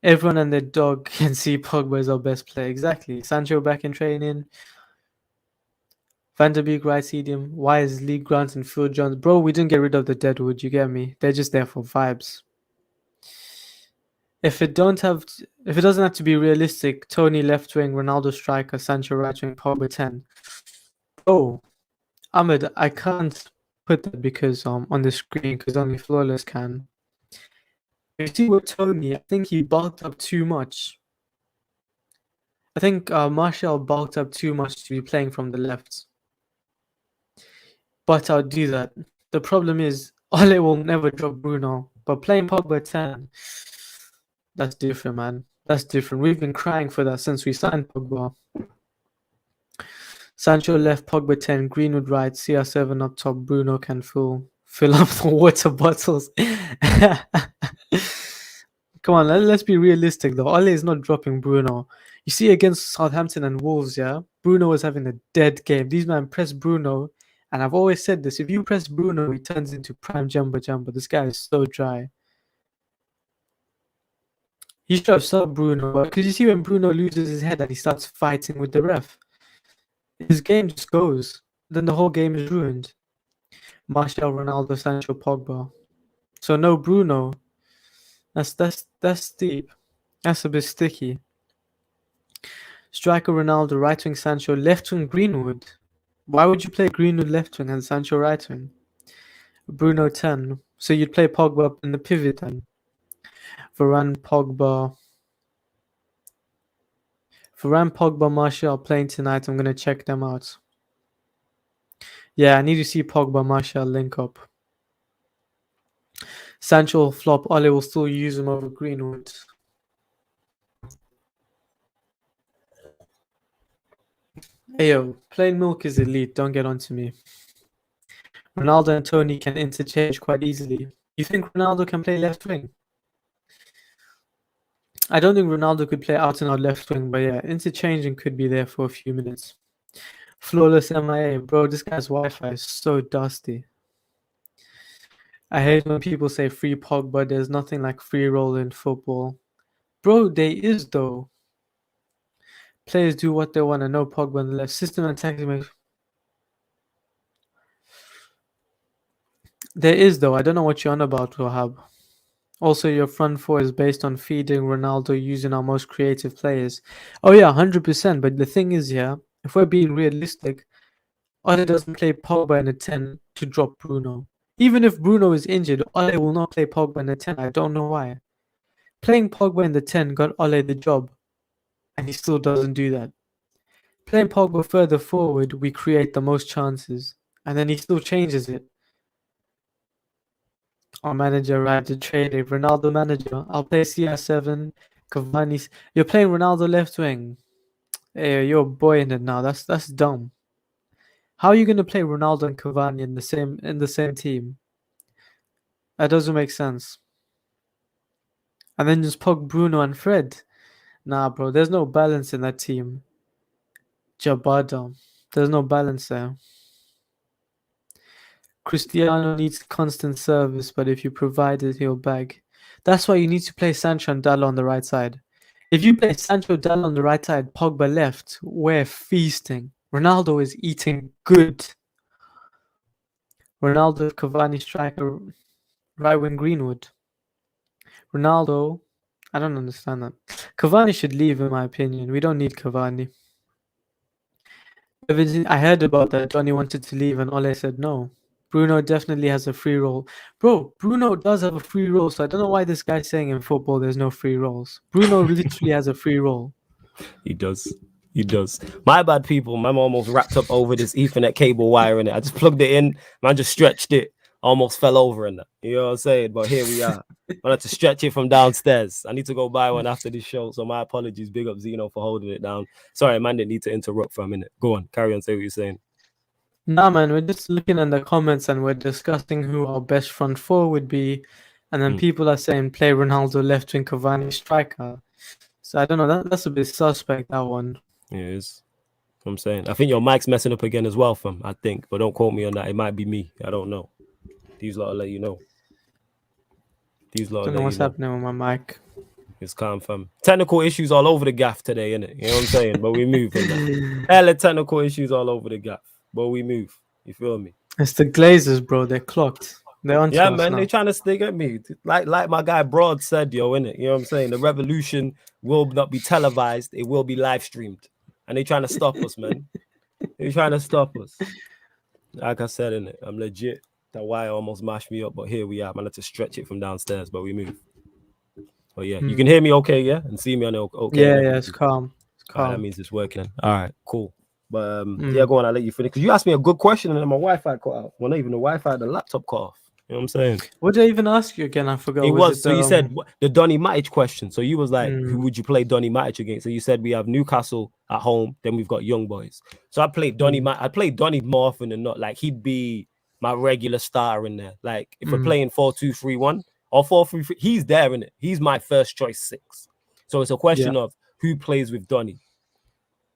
Everyone and their dog can see Pogba is our best player. Exactly. Sancho back in training. Van der Beek, right, CDM. Why is Lee Grant and Phil Jones? Bro, we didn't get rid of the Deadwood, you get me? They're just there for vibes. If it doesn't have to be realistic, Tony left wing, Ronaldo striker, Sancho right wing, Pogba 10. Oh, Ahmed, I can't put that because on the screen because only Flawless can. You see with Tony, I think he bulked up too much. I think Martial bulked up too much to be playing from the left. But I'll do that. The problem is Ole will never drop Bruno. But playing Pogba 10, that's different, man. That's different. We've been crying for that since we signed Pogba. Sancho left, Pogba 10, Greenwood right, CR7 up top, Bruno can fill up the water bottles. Come on, let's be realistic though. Ole is not dropping Bruno. You see against Southampton and Wolves, yeah? Bruno was having a dead game. These men press Bruno, and I've always said this, if you press Bruno, he turns into prime Jumbo Jumbo. This guy is so dry. You should have subbed Bruno, because you see when Bruno loses his head and he starts fighting with the ref, his game just goes. Then the whole game is ruined. Martial, Ronaldo, Sancho, Pogba. So no Bruno. That's steep. That's a bit sticky. Striker Ronaldo, right wing Sancho, left wing Greenwood. Why would you play Greenwood left wing and Sancho right wing? Bruno 10. So you'd play Pogba up in the pivot then. Varane, Pogba, Martial playing tonight. I'm gonna check them out. Yeah, I need to see Pogba, Martial link up. Sancho will flop. Ole will still use him over Greenwood. Ayo, plain milk is elite. Don't get on to me. Ronaldo and Tony can interchange quite easily. You think Ronaldo can play left wing? I don't think Ronaldo could play out and out left wing, but yeah, interchanging could be there for a few minutes. Flawless MIA. Bro, this guy's Wi-Fi is so dusty. I hate when people say free Pogba. There's nothing like free roll in football. Bro, there is though. Players do what they want and no Pogba on the left. System and tactics. There is though. I don't know what you're on about, Wahab. Also, your front four is based on feeding Ronaldo using our most creative players. Oh yeah, 100%. But the thing is, yeah, if we're being realistic, Ole doesn't play Pogba in a 10 to drop Bruno. Even if Bruno is injured, Ole will not play Pogba in the 10. I don't know why. Playing Pogba in the 10 got Ole the job, and he still doesn't do that. Playing Pogba further forward, we create the most chances, and then he still changes it. Our manager arrived to trade a Ronaldo manager. I'll play CR7, Cavani. You're playing Ronaldo left wing. Hey, you're a boy in it now. That's dumb. How are you gonna play Ronaldo and Cavani in the same team? That doesn't make sense. And then just poke Bruno and Fred. Nah, bro. There's no balance in that team. Jabada. There's no balance there. Cristiano needs constant service, but if you provide it, he'll bag. That's why you need to play Sancho and Dallo on the right side. If you play Sancho Dallo on the right side, Pogba left, we're feasting. Ronaldo is eating good. Ronaldo, Cavani striker, right wing Greenwood. Ronaldo, I don't understand that. Cavani should leave, in my opinion. We don't need Cavani. I heard about that. Donny wanted to leave, and Ole said no. Bruno definitely has a free role. Bro, Bruno does have a free role, so I don't know why this guy's saying in football there's no free roles. Bruno literally has a free role. He does. He does. My bad, people. Man almost wrapped up over this Ethernet cable wire in it. I just plugged it in. Man just stretched it. Almost fell over in that. You know what I'm saying? But here we are. I had to stretch it from downstairs. I need to go buy one after this show. So my apologies. Big up Zeno for holding it down. Sorry, man, didn't need to interrupt for a minute. Go on. Carry on. Say what you're saying. Nah, man, we're just looking at the comments and we're discussing who our best front four would be. And then people are saying play Ronaldo left wing, Cavani striker. So I don't know. That's a bit suspect, that one. Yeah, it is. I'm saying. I think your mic's messing up again as well, fam. I think. But don't quote me on that. It might be me. I don't know. These lot will let you know. I don't know what's happening with my mic. It's calm, fam. Technical issues all over the gaff today, innit? You know what I'm saying? But we move in that. Hella technical issues all over the gaff. But we move. You feel me? It's the Glazers, bro. They're clocked. They're onto Yeah, us man. now. They trying to stick at me. Like my guy Broad said, yo, innit? You know what I'm saying? The revolution will not be televised. It will be live streamed. And they trying to stop us, man. They trying to stop us. Like I said, innit? I'm legit. That wire almost mashed me up, but here we are. Man, I had to stretch it from downstairs, but we move. But yeah, you can hear me okay, yeah? And see me on the okay. Yeah, it's calm. It's calm. All right, that means it's working. All right, cool. But yeah, go on, I'll let you finish. Because you asked me a good question and then my Wi-Fi cut out. Well, not even the Wi-Fi, the laptop cut off. You know what I'm saying? What did I even ask you again? I forgot. It was so you said the Donny Matic question. So you was like, who would you play Donny Matic against? So you said we have Newcastle at home, then we've got Young Boys. So I played Donny I played Donny more often than not. Like he'd be my regular starter in there. Like if we're playing 4-2-3-1 or 4-3-3, he's there in it. He's my first choice 6. So it's a question of who plays with Donny.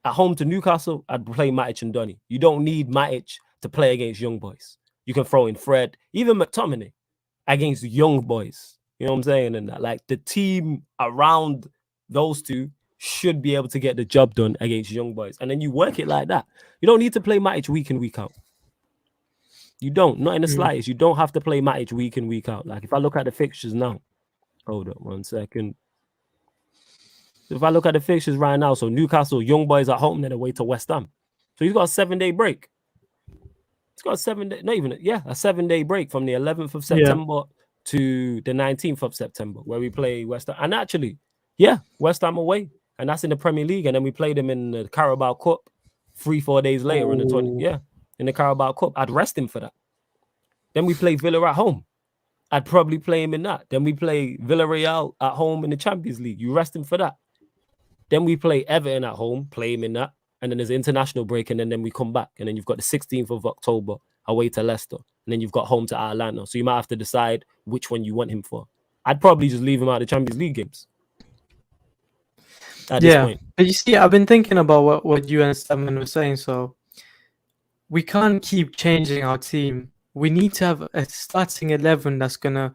At home to Newcastle, I'd play Matic and Donny. You don't need Matic to play against Young Boys. You can throw in Fred, even McTominay against Young Boys. You know what I'm saying? And that, like the team around those two should be able to get the job done against Young Boys. And then you work it like that. You don't need to play Matic week in, week out. You don't, not in the slightest. You don't have to play Matic week in, week out. Like if I look at the fixtures now, hold up 1 second. If I look at the fixtures right now, so Newcastle, Young Boys at home, then away to West Ham. So he's got a 7-day break. He's got a 7-day, not even, a 7-day break from the 11th of September to the 19th of September, where we play West Ham. And actually, West Ham away. And that's in the Premier League. And then we played them in the Carabao Cup 3-4 days later in the 20. Yeah, in the Carabao Cup. I'd rest him for that. Then we play Villa at home. I'd probably play him in that. Then we play Villarreal at home in the Champions League. You rest him for that. Then we play Everton at home, play him in that. And then there's an international break, and then we come back. And then you've got the 16th of October away to Leicester. And then you've got home to Atlanta. So you might have to decide which one you want him for. I'd probably just leave him out of the Champions League games. At this point. But you see, I've been thinking about what you and Simon were saying. So we can't keep changing our team. We need to have a starting 11 that's going to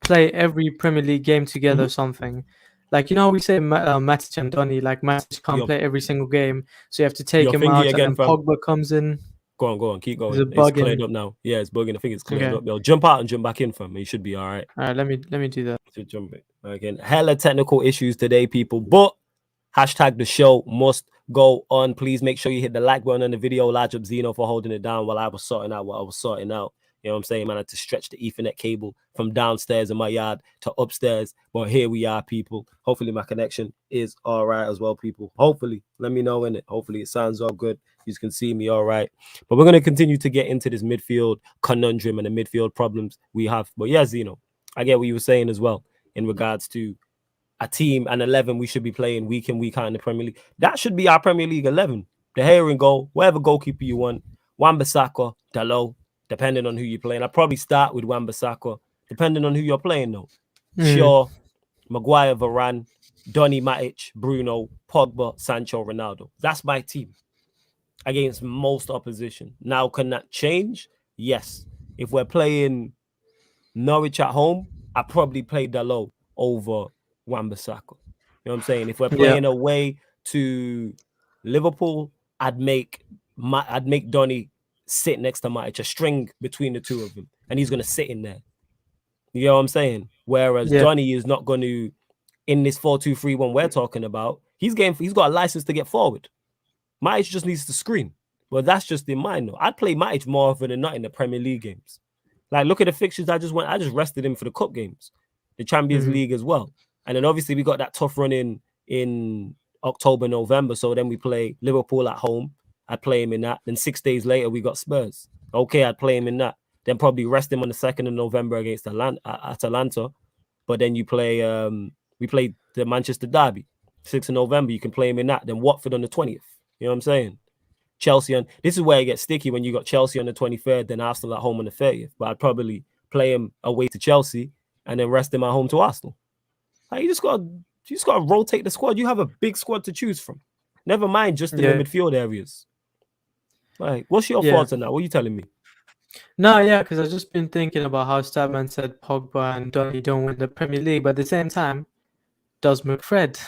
play every Premier League game together or something. Like, you know how we say Matic and Donny, like Matic can't play every single game, so you have to take him out again, and then Pogba comes in. Go on, keep going. It's cleared up now. Yeah, it's bugging. I think it's cleared up. They'll jump out and jump back in for me. You should be all right. All right, let me do that. To jump in. Again, hella technical issues today, people. But hashtag the show must go on. Please make sure you hit the like button on the video. Large up Zeno for holding it down while I was sorting out what I was sorting out. You know what I'm saying, man? I had to stretch the Ethernet cable from downstairs in my yard to upstairs. But here we are, people. Hopefully my connection is all right as well, people. Hopefully. Let me know in it. Hopefully it sounds all good. You can see me all right. But we're going to continue to get into this midfield conundrum and the midfield problems we have. But yeah, Zeno, I get what you were saying as well in regards to a team and 11 we should be playing week in, week out in the Premier League. That should be our Premier League 11. The Hair in goal, whatever goalkeeper you want. Wan-Bissaka, Dalot. Depending on who you're playing. I'd probably start with Wan-Bissaka, depending on who you're playing, though. Shaw, Maguire, Varane, Donny, Matic, Bruno, Pogba, Sancho, Ronaldo. That's my team against most opposition. Now, can that change? Yes. If we're playing Norwich at home, I'd probably play Dalot over Wan-Bissaka. You know what I'm saying? If we're playing away to Liverpool, I'd make Donny sit next to Matic, a string between the two of them, and he's going to sit in there. You know what I'm saying? Whereas Donny is not going to, in this 4-2-3-1 we're talking about, he's got a license to get forward. Matic just needs to screen. But that's just in mind, though. I'd play Matic more often than not in the Premier League games. Like, look at the fixtures I just rested him for the cup games, the Champions League as well. And then obviously we got that tough run in October, November. So then we play Liverpool at home. I'd play him in that. Then 6 days later, we got Spurs. Okay, I'd play him in that. Then probably rest him on the 2nd of November against Atalanta. But then we play the Manchester Derby. 6th of November, you can play him in that. Then Watford on the 20th. You know what I'm saying? Chelsea on... This is where it gets sticky when you got Chelsea on the 23rd, then Arsenal at home on the 30th. But I'd probably play him away to Chelsea and then rest him at home to Arsenal. Like, you just got to rotate the squad. You have a big squad to choose from. Never mind just in the midfield areas. Like, what's your thoughts on that? What are you telling me? No, because I've just been thinking about how Statman said Pogba and Donny don't win the Premier League, but at the same time, does McFred.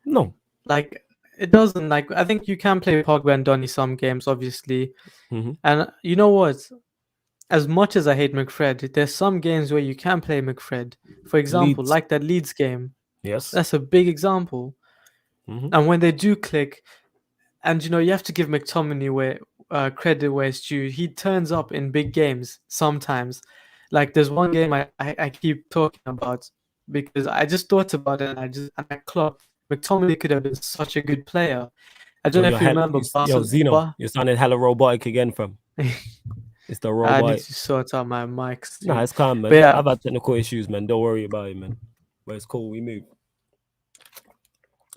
No. Like, it doesn't. Like, I think you can play Pogba and Donny some games, obviously. Mm-hmm. And you know what? As much as I hate McFred, there's some games where you can play McFred. For example, Leeds. like that Leeds game. Yes. That's a big example. Mm-hmm. And when they do click, and you have to give McTominay credit where it's due. He turns up in big games sometimes. Like there's one game I keep talking about because I just thought about it and I clocked McTominay could have been such a good player. I don't know if you remember Zeno, you're sounding hella robotic again, fam. It's the robot. I need to sort out my mics. Nah, it's calm, man. But yeah, I've had technical issues, man. Don't worry about it, man. But it's cool. We move.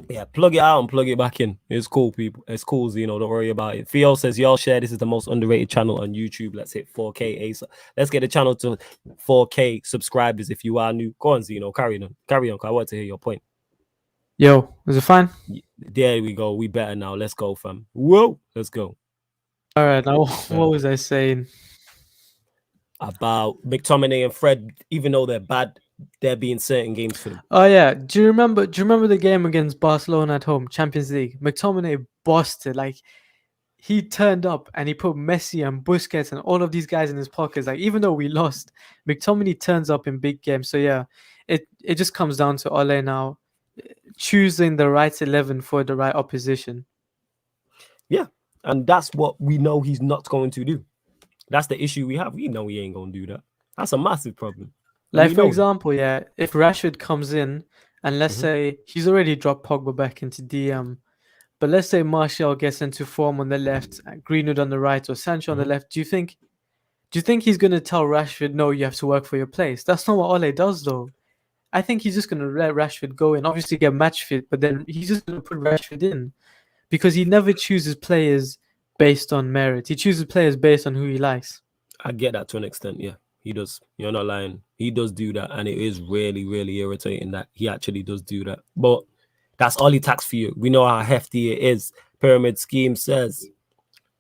Yeah, plug it out and plug it back in. It's cool, people. It's cool, Zeno. Don't worry about it. Theo says, y'all share. This is the most underrated channel on YouTube. Let's hit 4K ASAP. Let's get the channel to 4K subscribers. If you are new, go on, Zeno. Carry on. Carry on. I want to hear your point. Yo, is it fine? There we go. We better now. Let's go, fam. Whoa. Let's go. All right. Now, what was I saying? About McTominay and Fred, even though they're bad, there being certain games for them. Oh yeah, do you remember the game against Barcelona at home, Champions League? McTominay busted, like he turned up and he put Messi and Busquets and all of these guys in his pockets. Like even though we lost, McTominay turns up in big games. So yeah, it just comes down to Ole now choosing the right 11 for the right opposition. Yeah, and that's what we know he's not going to do. That's the issue we have. We know he ain't going to do that. That's a massive problem. Like, for example, yeah, if Rashford comes in and let's say he's already dropped Pogba back into DM, but let's say Martial gets into form on the left, Greenwood on the right, or Sancho on the left, do you think he's going to tell Rashford, no, you have to work for your place? That's not what Ole does, though. I think he's just going to let Rashford go in, obviously get match fit, but then he's just going to put Rashford in because he never chooses players based on merit. He chooses players based on who he likes. I get that to an extent, yeah. He does. You're not lying. He does do that. And it is really, really irritating that he actually does do that. But that's all he tax for you. We know how hefty it is. Pyramid Scheme says,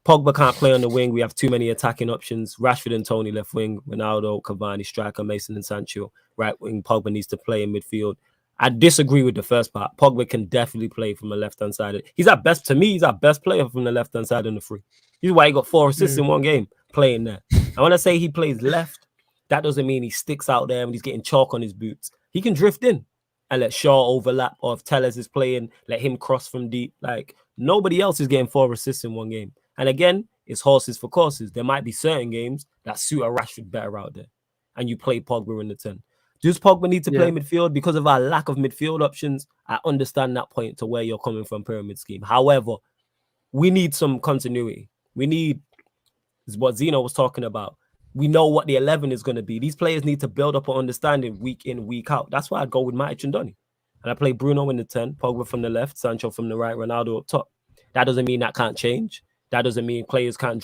Pogba can't play on the wing. We have too many attacking options. Rashford and Tony left wing. Ronaldo, Cavani, striker, Mason and Sancho. Right wing, Pogba needs to play in midfield. I disagree with the first part. Pogba can definitely play from the left-hand side. He's our best, to me, he's our best player from the left-hand side on the free. He's why he got 4 assists in one game playing there. And when I say he plays left, that doesn't mean he sticks out there and he's getting chalk on his boots. He can drift in and let Shaw overlap, or if Tellez is playing, let him cross from deep. Like, nobody else is getting 4 assists in one game. And again, it's horses for courses. There might be certain games that suit a Rashford better out there. And you play Pogba in the 10. Does Pogba need to play midfield? Because of our lack of midfield options, I understand that point to where you're coming from, Pyramid Scheme. However, we need some continuity. We need, is what Zeno was talking about. We know what the 11 is going to be. These players need to build up an understanding week in, week out. That's why I'd go with Matic and Donny. And I play Bruno in the 10, Pogba from the left, Sancho from the right, Ronaldo up top. That doesn't mean that can't change. That doesn't mean players can't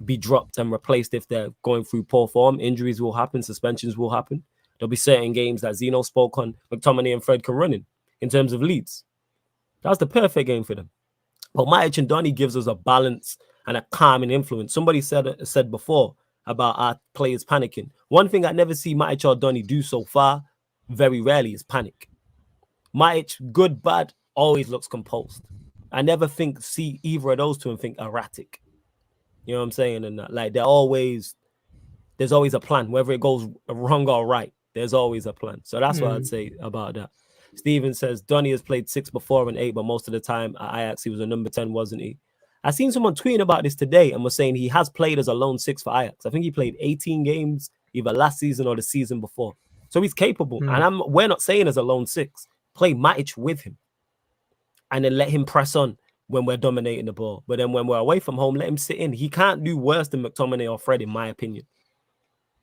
be dropped and replaced if they're going through poor form. Injuries will happen. Suspensions will happen. There'll be certain games that Zeno spoke on, McTominay and Fred can run in terms of leads. That's the perfect game for them. But Matic and Donny gives us a balance and a calming influence. Somebody said before about our players panicking. One thing I never see Matic or Donny do so far, very rarely, is panic. Matic, good, bad, always looks composed. I never see either of those two and think erratic. You know what I'm saying? And like there's always a plan, whether it goes wrong or right. There's always a plan. So that's what I'd say about that. Steven says, Donny has played 6 before and 8, but most of the time at Ajax, he was a number 10, wasn't he? I seen someone tweeting about this today and was saying he has played as a lone 6 for Ajax. I think he played 18 games either last season or the season before. So he's capable. And we're not saying as a lone 6. Play Matic with him. And then let him press on when we're dominating the ball. But then when we're away from home, let him sit in. He can't do worse than McTominay or Fred, in my opinion.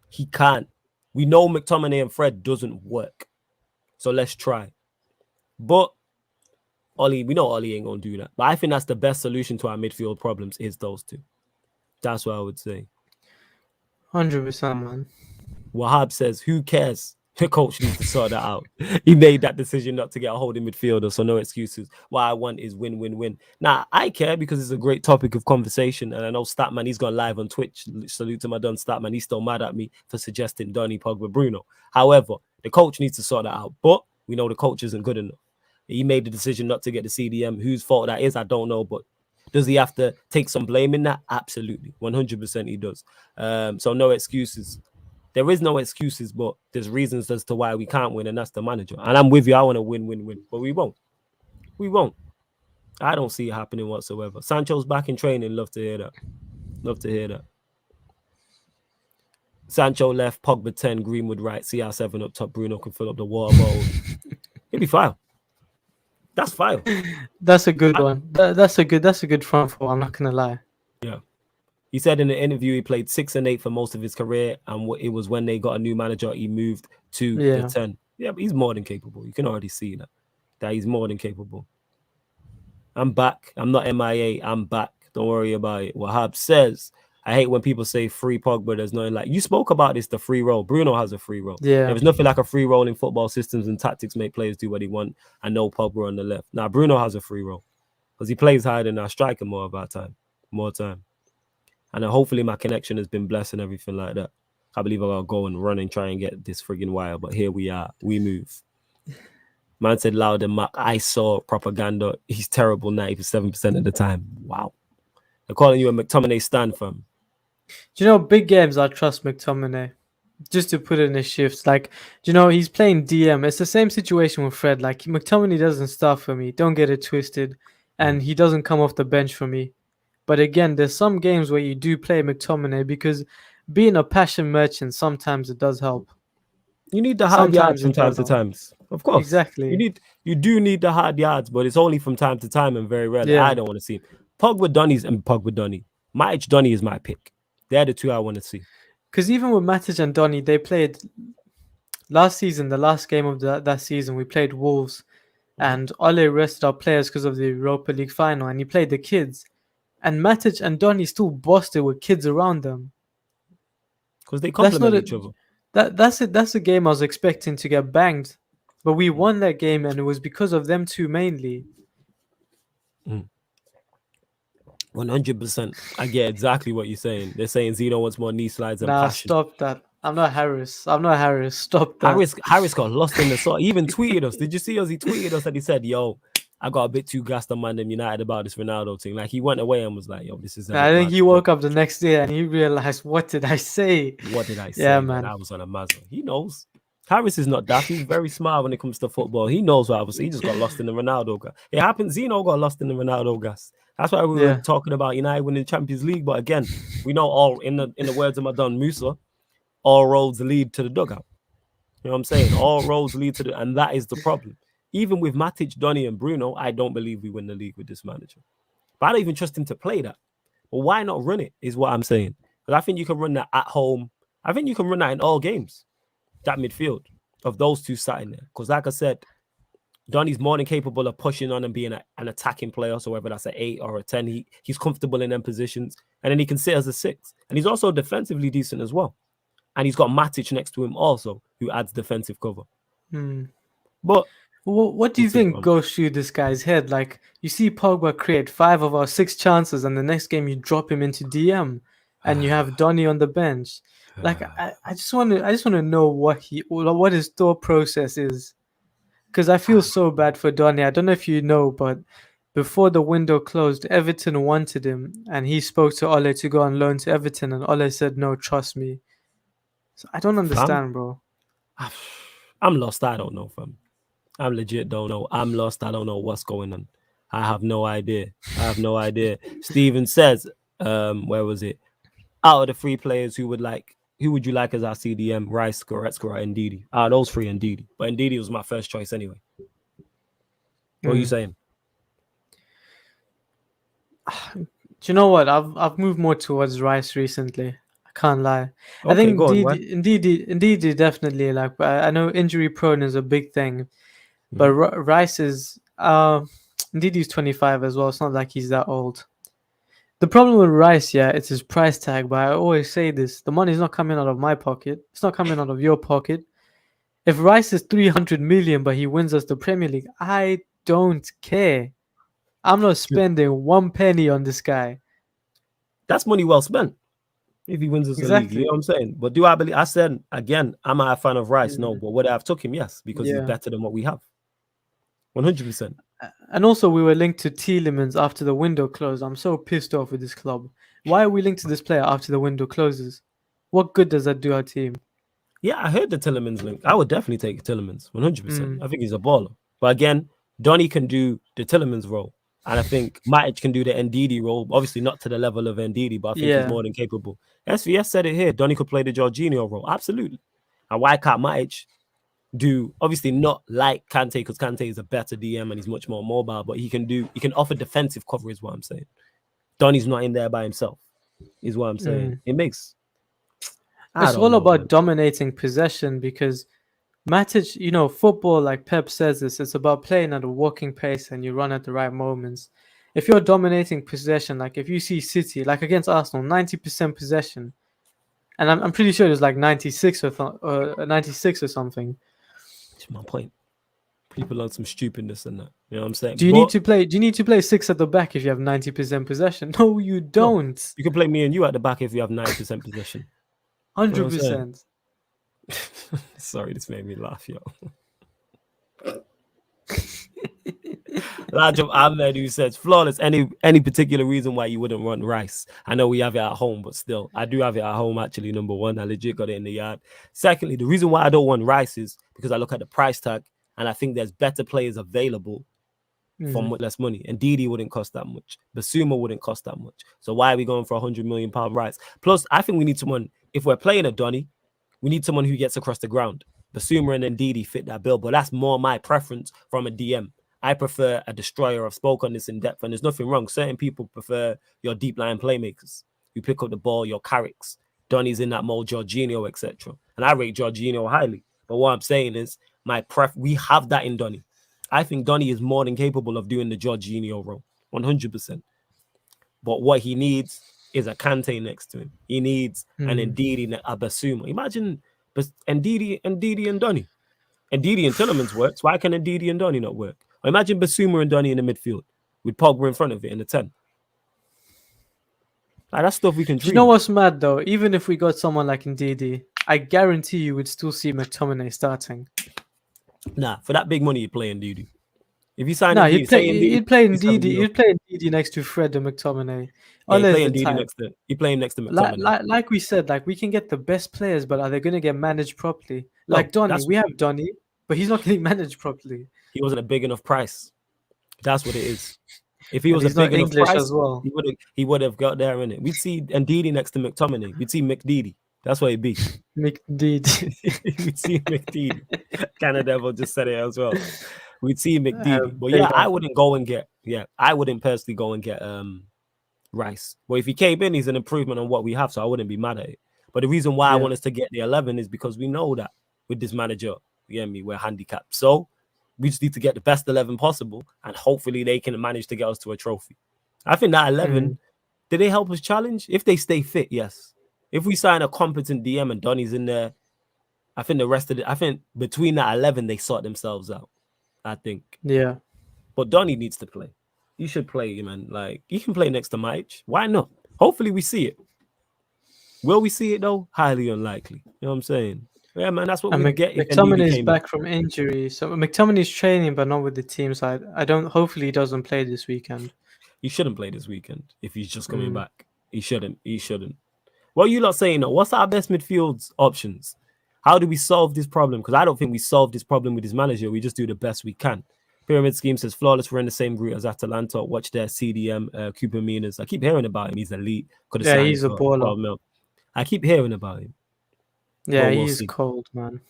He can't. We know McTominay and Fred doesn't work. So let's try. But we know Ollie ain't going to do that. But I think that's the best solution to our midfield problems is those two. That's what I would say. 100%, man. Wahab says, who cares? The coach needs to sort that out. He made that decision not to get a holding midfielder, so no excuses. What I want is win, win, win. Now, I care because it's a great topic of conversation, and I know Statman, he's gone live on Twitch. Salute to my Don Statman. He's still mad at me for suggesting Donny, Pogba, Bruno. However, the coach needs to sort that out. But We know the coach isn't good enough. He made the decision not to get the CDM. Whose fault that is, I don't know. But does he have to take some blame in that? Absolutely. 100% he does. So no excuses. There is no excuses, but there's reasons as to why we can't win, and that's the manager. And I'm with you. I want to win. But we won't. We won't. I don't see it happening whatsoever. Sancho's back in training. Love to hear that. Love to hear that. Sancho left, Pogba 10, Greenwood right, CR7 up top, Bruno can fill up the water bottle. He'll be fine. That's fine. That's a good one. That's a good front four, I'm not gonna lie. Yeah. He said in the interview he played 6 and 8 for most of his career, and it was when they got a new manager, he moved to the 10. Yeah, but he's more than capable. You can already see that he's more than capable. I'm back. I'm not MIA. I'm back. Don't worry about it. Wahab says, I hate when people say free Pogba. There's nothing like, you spoke about this, the free role. Bruno has a free role. Yeah. There's nothing like a free role in football. Systems and tactics make players do what they want, and no Pogba on the left. Now, Bruno has a free role because he plays higher than our striker more time. And then hopefully my connection has been blessed and everything like that. I believe I'll go and run and try and get this frigging wire, but here we are. We move. Man said louder, Mac. I saw propaganda. He's terrible 97% of the time. Wow. They're calling you a McTominay stand fam. Do you know, big games, I trust McTominay. Just to put it in his shifts. Like, do you know, he's playing DM. It's the same situation with Fred. Like, McTominay doesn't start for me. Don't get it twisted. And he doesn't come off the bench for me. But again, there's some games where you do play McTominay because being a passion merchant, sometimes it does help. You need the hard yards from time to time. Of course. Exactly. You do need the hard yards, but it's only from time to time and very rarely. I don't want to see him. Pogba Donny. Matic Donny is my pick. They're the two I want to see. Because even with Matic and Donny, they played last season, the last game of that season, we played Wolves. And Ole rested our players because of the Europa League final, and he played the kids. And Matic and Donny still bossed it with kids around them. Because they complement each other. That's a game I was expecting to get banged. But we won that game, and it was because of them two mainly. 100%. I get exactly what you're saying. They're saying Zeno wants more knee slides and passion. Stop that. I'm not Harris. Stop that. Harris got lost in the sauce. He even tweeted us. Did you see us? He tweeted us and he said, yo, I got a bit too gassed on ManDem United about this Ronaldo thing. Like, he went away and was like, yo, this is... I think he woke up the next day and he realized, what did I say? What did I say? Yeah, man. I was on a muzzle. He knows. Harris is not daft. He's very smart when it comes to football. He knows what I was saying. He just got lost in the Ronaldo gas. It happened. Zeno got lost in the Ronaldo gas. That's why we were talking about United winning the Champions League. But again, we know all, in the words of my Don Musa, all roads lead to the dugout. You know what I'm saying? All roads lead to the... And that is the problem. Even with Matic, Donny, and Bruno, I don't believe we win the league with this manager. But I don't even trust him to play that. But why not run it, is what I'm saying. Because I think you can run that at home. I think you can run that in all games. That midfield of those two sat in there. Because like I said, Donny's more than capable of pushing on and being an attacking player. So whether that's an 8 or a 10, he's comfortable in them positions. And then he can sit as a 6. And he's also defensively decent as well. And he's got Matic next to him also, who adds defensive cover. But what do you think goes through this guy's head? Like, you see Pogba create 5 of our 6 chances, and the next game you drop him into DM, and you have Donny on the bench. Like, I just want to know what his thought process is, because I feel so bad for Donny. I don't know if you know, but before the window closed, Everton wanted him, and he spoke to Ole to go on loan to Everton, and Ole said, "No, trust me." So I don't understand, bro. I'm lost. I don't know, fam. I legit don't know. I'm lost. I don't know what's going on. I have no idea. Steven says, where was it? Out of the 3 players, who would you like as our CDM? Rice, Goretzka, and Ndidi. Out of those 3, Ndidi. But Ndidi was my first choice anyway. What are you saying? Do you know what? I've moved more towards Rice recently. I can't lie. Okay, I think Ndidi definitely, like, I know injury prone is a big thing, but Rice is Ndidi's 25 as well. It's not like he's that old. The problem with Rice, it's his price tag. But I always say this: the money's not coming out of my pocket. It's not coming out of your pocket. If Rice is 300 million, but he wins us the Premier League, I don't care. I'm not spending 1 penny on this guy. That's money well spent. If he wins us the league, Exactly. you know what I'm saying? But do I believe? I said again, am I a fan of Rice? No, Mm. but would I have took him? Yes, because he's Yeah. better than what we have. 100%. And also, we were linked to Tielemans after the window closed. I'm so pissed off with this club. Why are we linked to this player after the window closes? What good does that do our team? Yeah, I heard the Tielemans link. I would definitely take Tielemans, 100%. Mm. I think he's a baller. But again, Donny can do the Tielemans role. And I think Matic can do the Ndidi role. Obviously, not to the level of Ndidi, but I think he's Yeah. more than capable. SVS said it here. Donny could play the Jorginho role. Absolutely. And why can't Matic do, obviously not like Kante, because Kante is a better DM and he's much more mobile, but he can offer defensive cover, is what I'm saying. Donny's not in there by himself, is what I'm saying. It makes... It's all about dominating possession, because Matic, you know, football, like Pep says this, it's about playing at a walking pace and you run at the right moments. If you're dominating possession, like if you see City, like against Arsenal, 90% possession, and I'm pretty sure it was like 96 or 96 or something. That's my point. People on some stupidness and that. You know what I'm saying? Do you need to play 6 at the back if you have 90% possession? No, you don't. No, you can play me and you at the back if you have 90% possession. 100%. Sorry, this made me laugh, yo. Large of Ahmed, who says, flawless. Any particular reason why you wouldn't run Rice? I know we have it at home, but still, I do have it at home, actually, number one. I legit got it in the yard. Secondly, the reason why I don't want Rice is because I look at the price tag and I think there's better players available for much less money. And Didi wouldn't cost that much. Basuma wouldn't cost that much. So why are we going for £100 million Rice? Plus, I think we need someone, if we're playing a Donny, we need someone who gets across the ground. Basuma and Ndidi fit that bill, but that's more my preference from a DM. I prefer a destroyer. I've spoken on this in depth, and there's nothing wrong. Certain people prefer your deep line playmakers. You pick up the ball, your Carricks. Donny's in that mold, Jorginho, etc. And I rate Jorginho highly. But what I'm saying is, we have that in Donny. I think Donny is more than capable of doing the Jorginho role, 100%. But what he needs is a Kante next to him. He needs an Ndidi, a Basuma. Imagine Ndidi and Donny. Ndidi and Tielemans works. Why can Ndidi and Donny not work? Or imagine Basuma and Donny in the midfield with Pogba in front of it in the 10. Like, that's stuff we can dream. Do you know what's mad though? Even if we got someone like Ndidi, I guarantee you would still see McTominay starting. Nah, for that big money, you're playing Ndidi. If you sign Nah, Ndidi, he'd play Ndidi next to Fred and McTominay. Yeah, you're playing next to McTominay. Like we said, like we can get the best players, but are they going to get managed properly? Like Donny, we have Donny, but he's not getting managed properly. He wasn't a big enough price. That's what it is. If he was a big enough English price, as well, he would have got there in it. We'd see Ndidi next to McTominay. We'd see McDidi. That's what it'd be. McDidi. We'd see McDidi. Canada will just said it as well. We'd see McDidi. But yeah, I wouldn't personally go and get Rice. But if he came in, he's an improvement on what we have, so I wouldn't be mad at it. But the reason why I want us to get the 11 is because we know that with this manager, we're handicapped. So we just need to get the best 11 possible, and hopefully they can manage to get us to a trophy. I think that 11, did they help us challenge? If they stay fit, yes. If we sign a competent DM and Donny's in there, I think between that 11, they sort themselves out. I think. Yeah. But Donny needs to play. You should play, man. Like, you can play next to Matic. Why not? Hopefully we see it. Will we see it, though? Highly unlikely. You know what I'm saying? Yeah, man, that's what we get. McTominay is back from injury. So McTominay's training, but not with the team side. Hopefully he doesn't play this weekend. He shouldn't play this weekend if he's just coming back. He shouldn't. What are you lot saying, though? What's our best midfield options? How do we solve this problem? Because I don't think we solve this problem with his manager. We just do the best we can. Pyramid Scheme says, flawless, we're in the same group as Atalanta. Watch their CDM, Cooper Minas. I keep hearing about him. He's elite. Yeah, he's a baller. I keep hearing about him. Yeah, he's cold, man.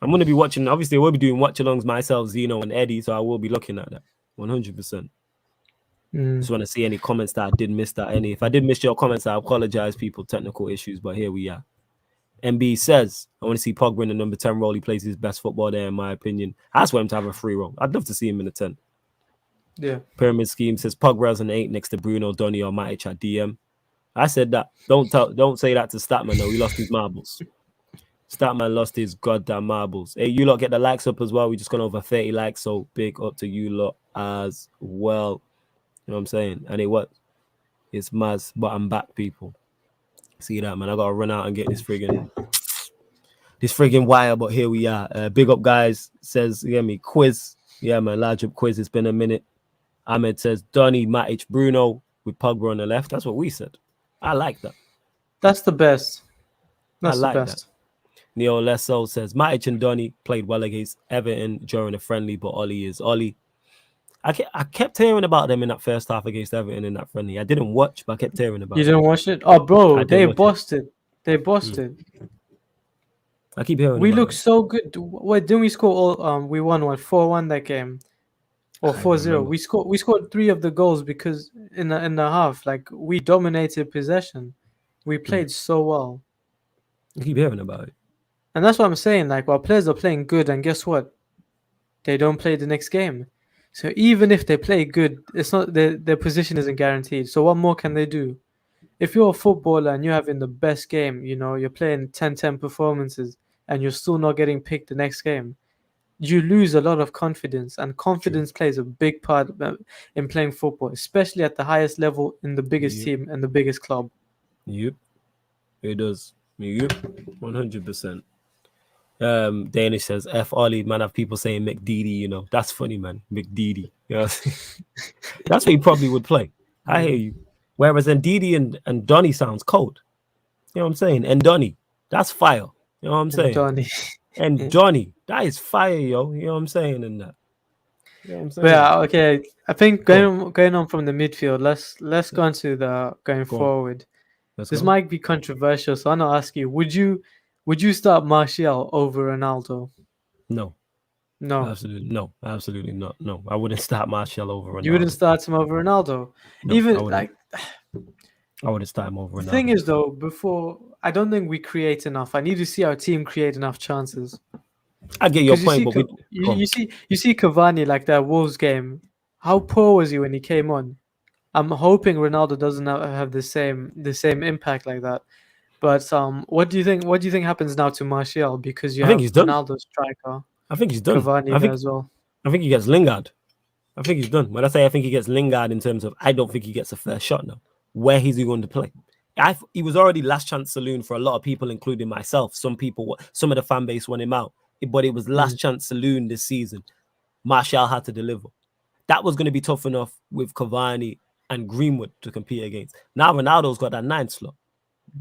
I'm going to be watching. Obviously, we'll be doing watch-alongs myself, Zeno and Eddie, so I will be looking at that. 100%. Just want to see any comments that I did miss that. If I did miss your comments, I apologize, people. Technical issues, but here we are. MB says, I want to see Pogba in the number 10 role. He plays his best football there, in my opinion. I just want him to have a free role. I'd love to see him in the 10. Yeah. Pyramid Scheme says Pogba as an 8 next to Bruno, Donny, or Matic at DM. I said that. Don't say that to Statman, though. He lost his marbles. Statman lost his goddamn marbles. Hey, you lot get the likes up as well. We just gone over 30 likes, so big up to you lot as well. You know what I'm saying? And it's Maz, but I'm back, people. See that, man? I gotta run out and get this friggin' wire, but here we are. Big up, guys. Says, you get me? Quiz. Yeah, man. Large up quiz. It's been a minute. Ahmed says, Donny, Matic, Bruno with Pogba on the left. That's what we said. I like that. That's the best. I like that. Neo Lesso says, Matic and Donny played well against Everton during the friendly, but Ollie is Ollie. I kept hearing about them in that first half against Everton in that friendly. I didn't watch, but I kept hearing about it. You didn't watch it? Oh, bro, they busted. They busted. I keep hearing we look so good. Wait, didn't we score all? We won 4-1 that game, or 4-0. We scored 3 of the goals because in the half, like we dominated possession. We played so well. I keep hearing about it, and that's what I'm saying. Like, our players are playing good, and guess what? They don't play the next game. So even if they play good, it's not their position isn't guaranteed. So what more can they do? If you're a footballer and you're having the best game, you're playing 10-10 performances and you're still not getting picked the next game, you lose a lot of confidence. And confidence plays a big part in playing football, especially at the highest level in the biggest team and the biggest club. Yep, it does. Yep, 100%. Danish says, F Ollie, man, have people saying McDeedy, that's funny, man. McDeedy. That's what he probably would play. I hear you. Whereas Ndidi and Donny sounds cold. You know what I'm saying? And Donny, that's fire. You know what I'm saying? Donny. And Johnny, that is fire, yo. You know what I'm saying? And that. You know what I'm saying? Yeah, okay. I think going on from the midfield, let's go into the going forward. This might be controversial, so I'm gonna ask you: Would you start Martial over Ronaldo? No, absolutely no, absolutely not. No, I wouldn't start Martial over Ronaldo. You wouldn't start him over Ronaldo, no, I wouldn't start him over Ronaldo. The thing is, though, I don't think we create enough. I need to see our team create enough chances. I get your point, but you see Cavani, like that Wolves game. How poor was he when he came on? I'm hoping Ronaldo doesn't have the same impact like that. But what do you think? What do you think happens now to Martial? Because you have Ronaldo striker. I think he's done. Cavani as well. I think he gets Lingard. I think he's done. When I say I think he gets Lingard in terms of, I don't think he gets a fair shot now. Where is he going to play? He was already last chance saloon for a lot of people, including myself. Some of the fan base want him out, but it was last chance saloon this season. Martial had to deliver. That was going to be tough enough with Cavani and Greenwood to compete against. Now Ronaldo's got that 9 slot.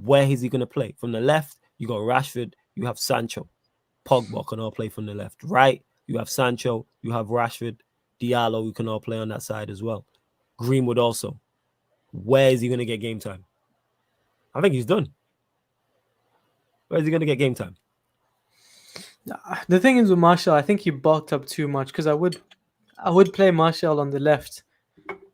Where is he going to play? From the left, you got Rashford, you have Sancho. Pogba can all play from the left. Right, you have Sancho, you have Rashford, Diallo, who can all play on that side as well. Greenwood also. Where is he going to get game time? I think he's done. Where is he going to get game time? The thing is with Martial, I think he bulked up too much, because I would play Martial on the left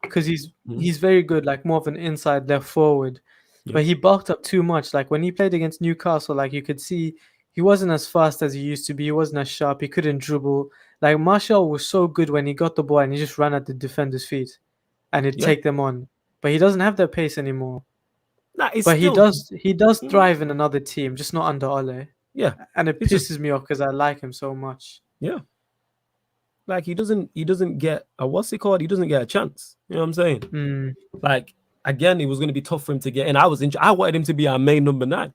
because he's very good, like more of an inside left forward. Yeah. But he bulked up too much. Like when he played against Newcastle, like you could see he wasn't as fast as he used to be. He wasn't as sharp. He couldn't dribble. Like Martial was so good when he got the ball and he just ran at the defender's feet and he'd take them on. But he doesn't have that pace anymore. But he does thrive in another team, just not under Ole. Yeah. And it pisses me off because I like him so much. Yeah. Like he doesn't get a what's it called? He doesn't get a chance. You know what I'm saying? Like again, it was going to be tough for him to get in. I wanted him to be our main number 9.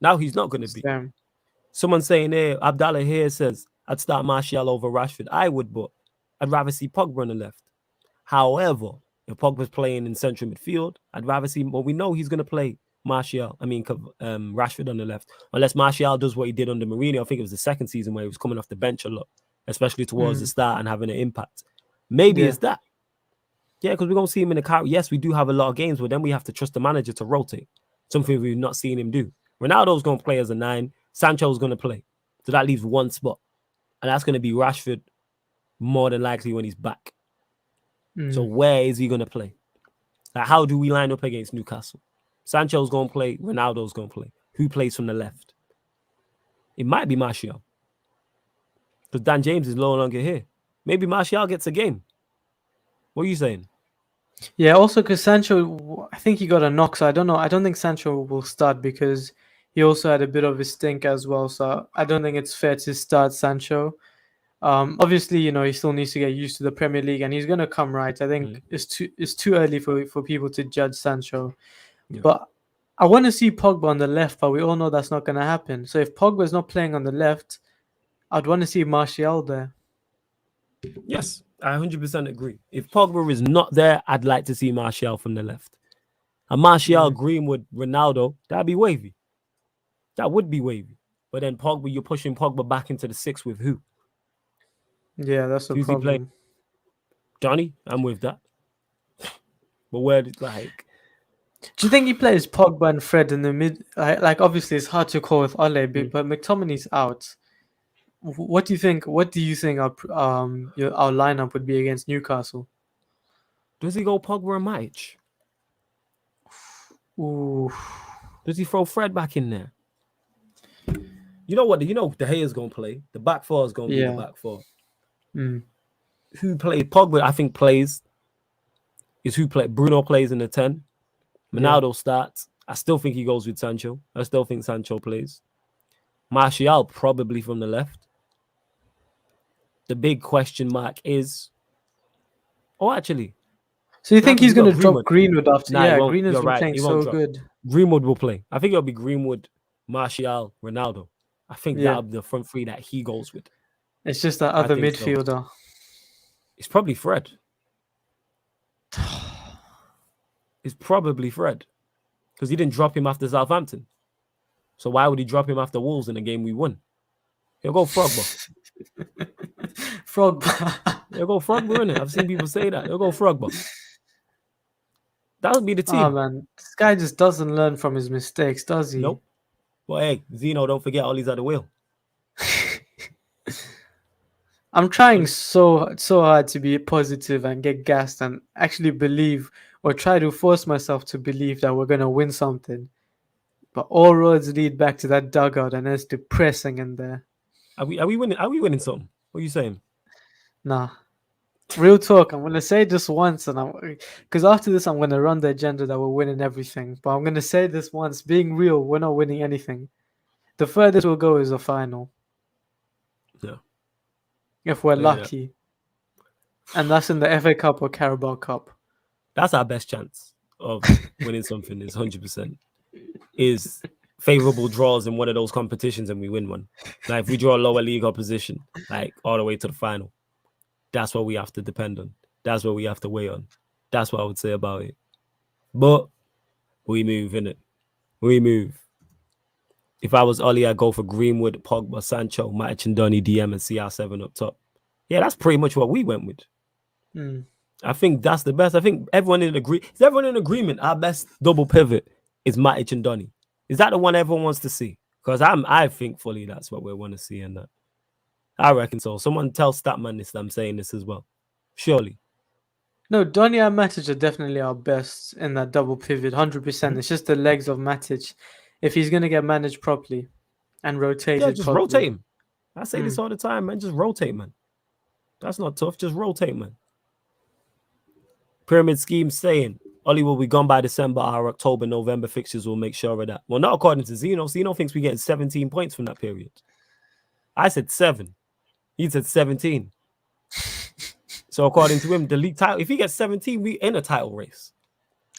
Now he's not going to be. Damn. Someone saying here, Abdallah here says, I'd start Martial over Rashford. I would, but I'd rather see Pogba on the left. However, if Pogba's playing in central midfield, I'd rather see. Well, we know he's going to play Rashford on the left, unless Martial does what he did under Mourinho. I think it was the second season where he was coming off the bench a lot, especially towards the start and having an impact. Maybe it's that. Yeah, because we're going to see him in the car. Yes, we do have a lot of games, but then we have to trust the manager to rotate, something we've not seen him do. Ronaldo's going to play as a 9. Sancho's going to play. So that leaves one spot. And that's going to be Rashford more than likely when he's back. So where is he going to play? Like, how do we line up against Newcastle? Sancho's going to play. Ronaldo's going to play. Who plays from the left? It might be Martial. Because Dan James is no longer here. Maybe Martial gets a game. What are you saying? Yeah, also because Sancho, I think he got a knock, so I don't know. I don't think Sancho will start because he also had a bit of a stink as well. So I don't think it's fair to start Sancho. Obviously, he still needs to get used to the Premier League, and he's gonna come right. I think it's too early for people to judge Sancho. Yeah. But I want to see Pogba on the left, but we all know that's not going to happen. So if Pogba is not playing on the left, I'd want to see Martial there. Yes, I 100% agree. If Pogba is not there, I'd like to see Martial from the left. And Martial, Greenwood, Ronaldo, that'd be wavy. That would be wavy. But then Pogba, you're pushing Pogba back into the 6 with who? Yeah, that's the Who's he playing? problem. Donny, I'm with that. But where did like? Do you think he plays Pogba and Fred in the mid? Like obviously it's hard to call with Ole, but McTominay's out. What do you think? What do you think our lineup would be against Newcastle? Does he go Pogba and Matic? Ooh. Does he throw Fred back in there? You know what? You know De Gea's gonna play. The back four is gonna be the back four. Who played Pogba? I think plays. Is who play? Bruno plays in the 10. Ronaldo starts. I still think he goes with Sancho. I still think Sancho plays. Martial probably from the left. The big question mark is. Oh, actually. So you think he's going to drop Greenwood after? Yeah, Greenwood's been playing so good. Greenwood will play. I think it'll be Greenwood, Martial, Ronaldo. I think that'll be the front three that he goes with. It's just that other midfielder. So. It's probably Fred. It's probably Fred. Because he didn't drop him after Southampton. So why would he drop him after Wolves in a game we won? He'll go Frogba. Frogba. He'll go Frogba, innit? I've seen people say that. He'll go Frogba. That would be the team. Oh, man. This guy just doesn't learn from his mistakes, does he? Nope. But hey, Zeno, don't forget Ollie's at the wheel. I'm trying so hard to be positive and get gassed and actually believe or try to force myself to believe that we're going to win something. But all roads lead back to that dugout and it's depressing in there. Are we winning? Are we winning something? What are you saying? Nah. Real talk. I'm going to say this once, and because after this, I'm going to run the agenda that we're winning everything. But I'm going to say this once. Being real, we're not winning anything. The furthest we'll go is a final. Yeah. If we're lucky. And that's in the FA Cup or Carabao Cup. That's our best chance of winning something is 100%. Is favorable draws in one of those competitions and we win one. Like if we draw a lower league opposition, like all the way to the final, that's what we have to depend on. That's what we have to wait on. That's what I would say about it. But we move, innit? We move. If I was Ollie, I'd go for Greenwood, Pogba, Sancho, Matic and Donny, DM and CR7 up top. Yeah, that's pretty much what we went with. I think that's the best. I think everyone in agreement. Our best double pivot is Matic and Donny. Is that the one everyone wants to see? Because I think fully that's what we want to see in that. I reckon so. Someone tell Statman this. I'm saying this as well. Surely. No, Donny and Matic are definitely our best in that double pivot, 100%. It's just the legs of Matic. If he's going to get managed properly and rotated just properly. rotate him. I say this all the time, man. Just rotate, man. That's not tough. Just rotate, man. Pyramid scheme saying Ollie will be gone by December. Our October, November fixtures will make sure of that. Well, not according to Zeno. Zeno thinks we get 17 points from that period. I said 7. He said 17. So according to him, the league title, if he gets 17, we in a title race.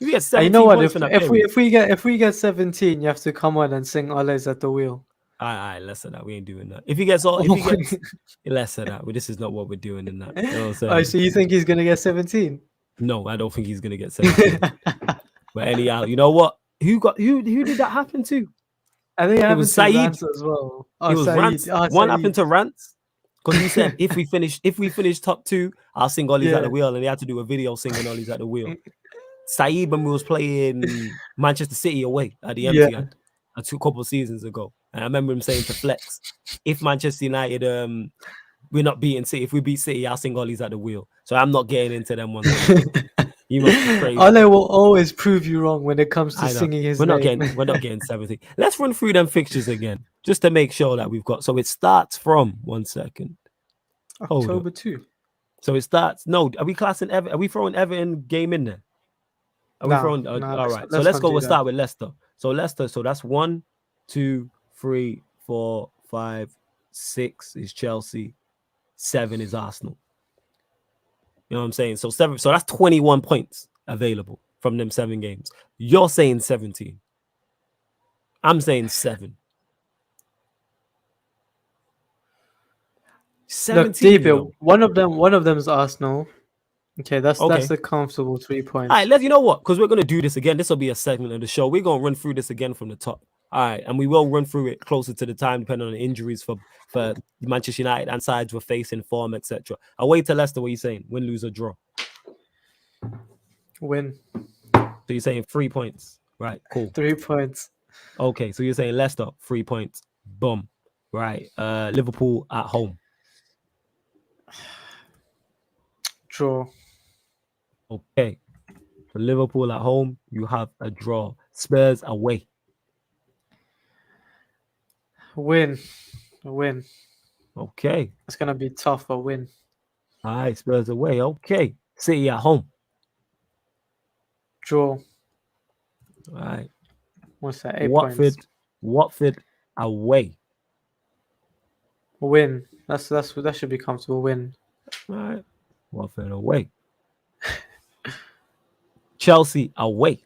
If he gets 17 you know what? If we get 17, you have to come on and sing Ole's at the wheel. All right, less of that. We ain't doing that. If he gets less of that, this is not what we're doing in that. You know what I'm saying? Oh, so you think he's gonna get 17? No, I don't think he's gonna get 17. But anyhow, you know what? Who did that happen to? I think it was Saeed as well. Oh, it was Saeed. Rants. One happened to Rants because he said if we finish top 2, I'll sing Ollie's at the wheel, and he had to do a video singing Ollie's at the wheel. Saeed when we was playing Manchester City away at the Etihad a couple of seasons ago, and I remember him saying to Flex, if Manchester United we're not beating City, if we beat City, I'll sing Ollie's at the wheel. So I'm not getting into them ones. You must be crazy. Ole will always prove you wrong when it comes to singing his name. We're not getting 17. Let's run through them fixtures again, just to make sure that we've got. So it starts from 1 second. October 2. So it starts. No, are we classing Are we throwing Everton game in there? Are we throwing? All right. So let's go. We'll start with Leicester. So Leicester. So that's 1, 2, 3, 4, 5, 6 is Chelsea. 7 is Arsenal. You know what I'm saying? So 7. So that's 21 points available from them 7 games. You're saying 17. I'm saying 7. 17, Look, deep you know. one of them is Arsenal. Okay, that's Okay. a comfortable 3 points. All right, let's. You know what? Because we're gonna do this again. This will be a segment of the show. We're gonna run through this again from the top. All right, and we will run through it closer to the time, depending on the injuries for Manchester United and sides we're facing, form, etc. Away to Leicester. What are you saying? Win, lose, or draw? Win. So you're saying 3 points, right? Cool. 3 points. Okay, so you're saying Leicester 3 points. Boom. Right. Liverpool at home. Draw. Okay. For Liverpool at home, you have a draw. Spurs away. Win. Win. Okay. It's gonna be tough, but win. All right, Spurs away. Okay. City at home. Draw. All right. What's that? 8 points. Watford away. Win. That should be comfortable. Win. All right. Watford away. Chelsea away.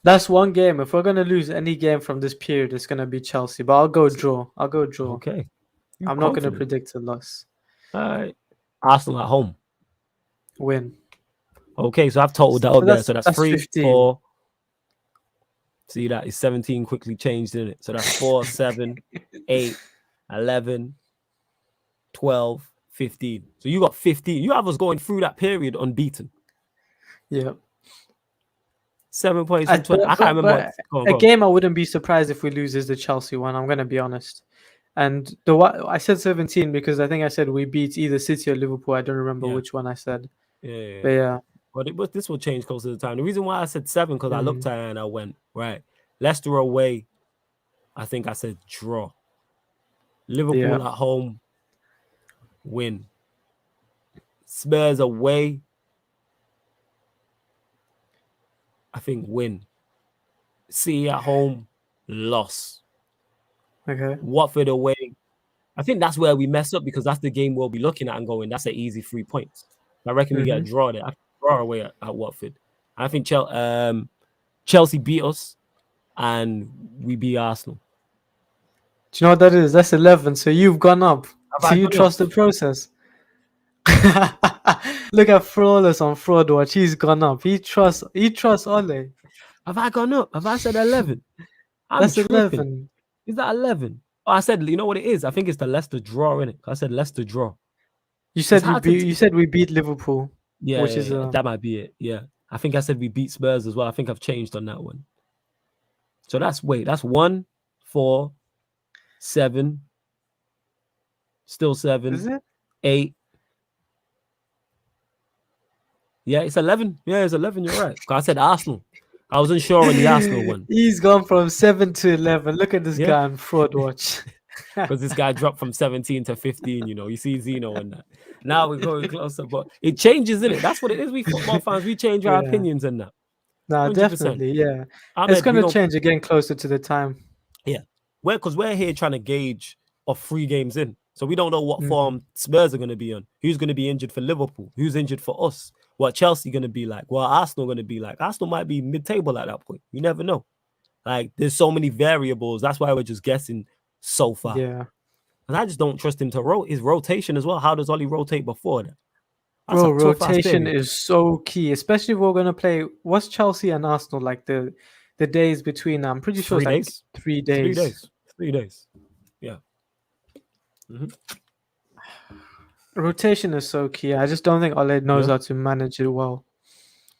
That's one game. If we're gonna lose any game from this period, it's gonna be Chelsea. But I'll go draw. Okay. I'm not gonna predict a loss. All right. Arsenal at home. Win. Okay, so I've totaled that up there. So that's 3, 15. 4. See, that is 17 quickly changed, in it? So that's 4, 7, 8, 11, 12, 15. So you got 15. You have us going through that period unbeaten. Yeah. 7 points from 20. I can't remember. A game I wouldn't be surprised if we lose is the Chelsea one. I'm going to be honest. And I said 17 because I think I said we beat either City or Liverpool. I don't remember which one I said. Yeah. But yeah. But this will change closer to the time. The reason why I said 7 because I looked at it and I went, right. Leicester away, I think I said draw. Liverpool at home, win. Spurs away, I think win. City at home, loss. Okay. Watford away, I think that's where we mess up because that's the game we'll be looking at and going, that's an easy 3 points. I reckon we get a draw there. I draw away at Watford. I think Chelsea beat us and we beat Arsenal. Do you know what that is? That's 11. So you've gone up. Do you trust the process? Look at Flawless on Fraud Watch. He's gone up. He trusts Ole. Have I gone up? Have I said 11? That's tripping. 11. Is that 11? Oh, I said, you know what it is? I think it's the Leicester draw, innit? I said Leicester draw. You said we beat Liverpool. Yeah, that might be it. Yeah. I think I said we beat Spurs as well. I think I've changed on that one. So that's 1, 4, 7. Still 7. Is it? 8. Yeah, it's 11. Yeah, it's 11. You're right. I said Arsenal. I wasn't sure on the Arsenal one. He's gone from 7 to 11. Look at this guy on Fraud Watch. Because this guy dropped from 17 to 15, You see Zeno and that. Now we're going closer, but it changes, isn't it? That's what it is. We football fans, we change our opinions and that. No, 100%. Definitely, yeah. It's going to change again closer to the time. Yeah. Because we're here trying to gauge of 3 games in. So we don't know what form Spurs are going to be on. Who's going to be injured for Liverpool? Who's injured for us? What Chelsea going to be like? What Arsenal going to be like? Arsenal might be mid-table at that point. You never know. Like, there's so many variables. That's why we're just guessing so far. Yeah. And I just don't trust him to rotate. His rotation as well. How does Oli rotate before that? Bro, rotation is so key, especially if we're going to play. What's Chelsea and Arsenal like the days between? I'm pretty sure it's like 3 days. 3 days. Yeah. Rotation is so key. I just don't think Ole knows how to manage it well.